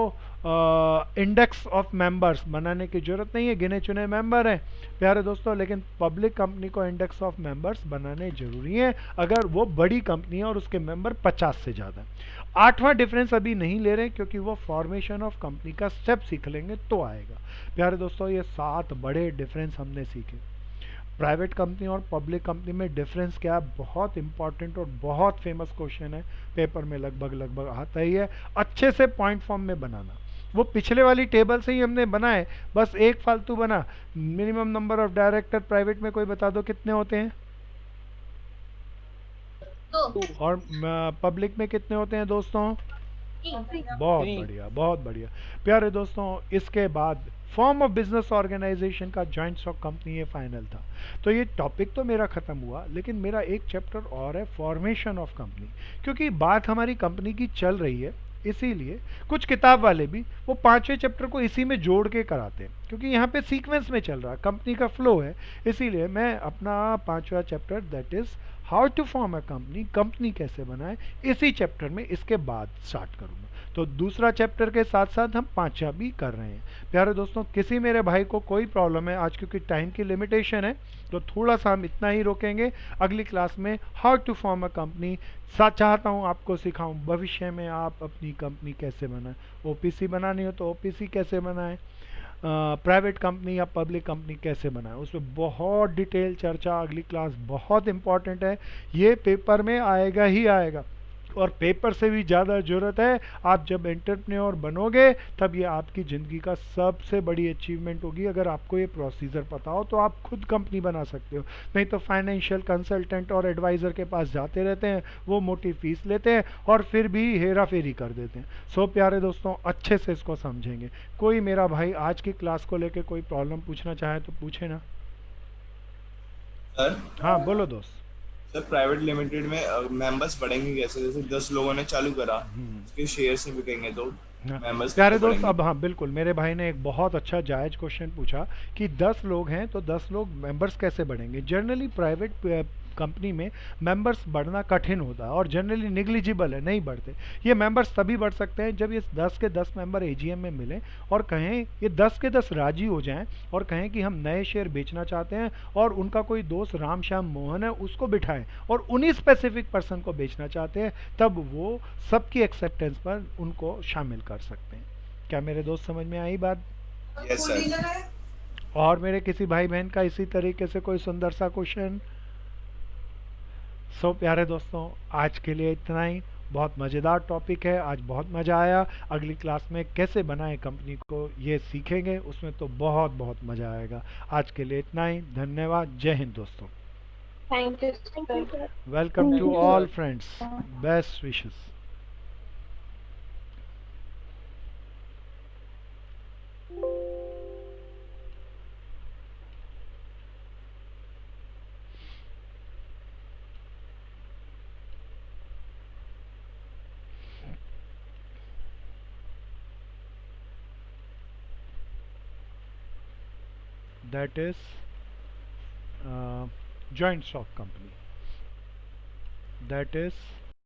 इंडेक्स ऑफ मेंबर्स बनाने की जरूरत नहीं है, गिने चुने मेंबर हैं प्यारे दोस्तों, लेकिन पब्लिक कंपनी को इंडेक्स ऑफ मेंबर्स बनाने जरूरी हैं अगर वो बड़ी कंपनी है और उसके मेंबर 50 से ज़्यादा। आठवां डिफरेंस अभी नहीं ले रहे क्योंकि वो फॉर्मेशन ऑफ कंपनी का स्टेप सीख लेंगे तो आएगा। प्यारे दोस्तों ये 7 बड़े डिफरेंस हमने सीखे। प्राइवेट कंपनी और पब्लिक कंपनी में डिफरेंस क्या है, बहुत इंपॉर्टेंट और बहुत फेमस क्वेश्चन है, पेपर में लगभग आता ही है। अच्छे से पॉइंट फॉर्म में बनाना, वो पिछले वाली टेबल से ही हमने बनाए, बस एक फालतू बना। Minimum number of director private में कोई बता दो कितने होते हैं, 2 और पब्लिक में कितने होते हैं दोस्तों? 3 बहुत 3। बढ़िया, बहुत बढ़िया। प्यारे दोस्तों इसके बाद फॉर्म ऑफ बिजनेस ऑर्गेनाइजेशन का जॉइंट स्टॉक कंपनी ये फाइनल था। तो ये टॉपिक तो मेरा खत्म हुआ, लेकिन मेरा एक चैप्टर और है, फॉर्मेशन ऑफ कंपनी, क्योंकि बात हमारी कंपनी की चल रही है, इसीलिए कुछ किताब वाले भी वो 5वें चैप्टर को इसी में जोड़ के कराते हैं, क्योंकि यहाँ पे सीक्वेंस में चल रहा, कंपनी का फ्लो है। इसीलिए मैं अपना 5वां chapter that is how to form a company, company कैसे बनाए, इसी चैप्टर में इसके बाद स्टार्ट करूंगा। तो दूसरा चैप्टर के साथ साथ हम पांचवा भी कर रहे हैं। प्यारे दोस्तों, किसी मेरे भाई को कोई प्रॉब्लम है, आज क्योंकि टाइम की लिमिटेशन है तो थोड़ा सा हम इतना ही रोकेंगे। अगली क्लास में how to form a company चाहता हूँ आपको सिखाऊं, भविष्य में आप अपनी कंपनी कैसे बनाएं, ओपीसी बनानी हो तो ओपीसी कैसे बनाएं, प्राइवेट कंपनी या पब्लिक कंपनी कैसे बनाएं, उसमें बहुत डिटेल चर्चा। अगली क्लास बहुत इंपॉर्टेंट है, ये पेपर में आएगा ही आएगा, और पेपर से भी ज़्यादा ज़रूरत है आप जब एंटरप्रेन्योर बनोगे तब ये आपकी ज़िंदगी का सबसे बड़ी अचीवमेंट होगी। अगर आपको ये प्रोसीजर पता हो तो आप खुद कंपनी बना सकते हो, नहीं तो फाइनेंशियल कंसल्टेंट और एडवाइज़र के पास जाते रहते हैं, वो मोटी फीस लेते हैं और फिर भी हेरा फेरी कर देते हैं। सो प्यारे दोस्तों, अच्छे से इसको समझेंगे। कोई मेरा भाई आज की क्लास को लेके कोई प्रॉब्लम पूछना चाहे तो पूछे ना। सर हाँ बोलो दोस्त। सर प्राइवेट लिमिटेड में मेंबर्स बढ़ेंगे कैसे? जैसे 10 लोगों ने चालू करा, उसके शेयर से बिकेंगे तो हाँ, मेंबर्स प्यारे दोस्त, अब हाँ बिल्कुल, मेरे भाई ने एक बहुत अच्छा जायज़ क्वेश्चन पूछा कि 10 लोग हैं तो 10 लोग मेंबर्स कैसे बढ़ेंगे। जनरली प्राइवेट कंपनी में मेंबर्स बढ़ना कठिन होता है और जनरली निग्लिजिबल है, नहीं बढ़ते। ये मेंबर्स तभी बढ़ सकते हैं जब ये 10 के 10 मेंबर एजीएम में मिलें और कहें, ये 10 के 10 राजी हो जाएं और कहें कि हम नए शेयर बेचना चाहते हैं, और उनका कोई दोस्त राम श्याम मोहन है उसको बिठाएं और उन्हीं स्पेसिफिक पर्सन को बेचना चाहते हैं, तब वो सबकी एक्सेप्टेंस पर उनको शामिल कर सकते हैं। क्या मेरे दोस्त समझ में आई बात? Yes sir. और मेरे किसी भाई बहन का इसी तरीके से कोई सुंदर सा क्वेश्चन? सो प्यारे दोस्तों, आज के लिए इतना ही। बहुत मज़ेदार टॉपिक है, आज बहुत मज़ा आया। अगली क्लास में कैसे बनाएं कंपनी को ये सीखेंगे, उसमें तो बहुत बहुत मज़ा आएगा। आज के लिए इतना ही, धन्यवाद, जय हिंद दोस्तों। Thank you, sir. Welcome Thank to you, all sir. Friends, best wishes. That is joint stock company, that is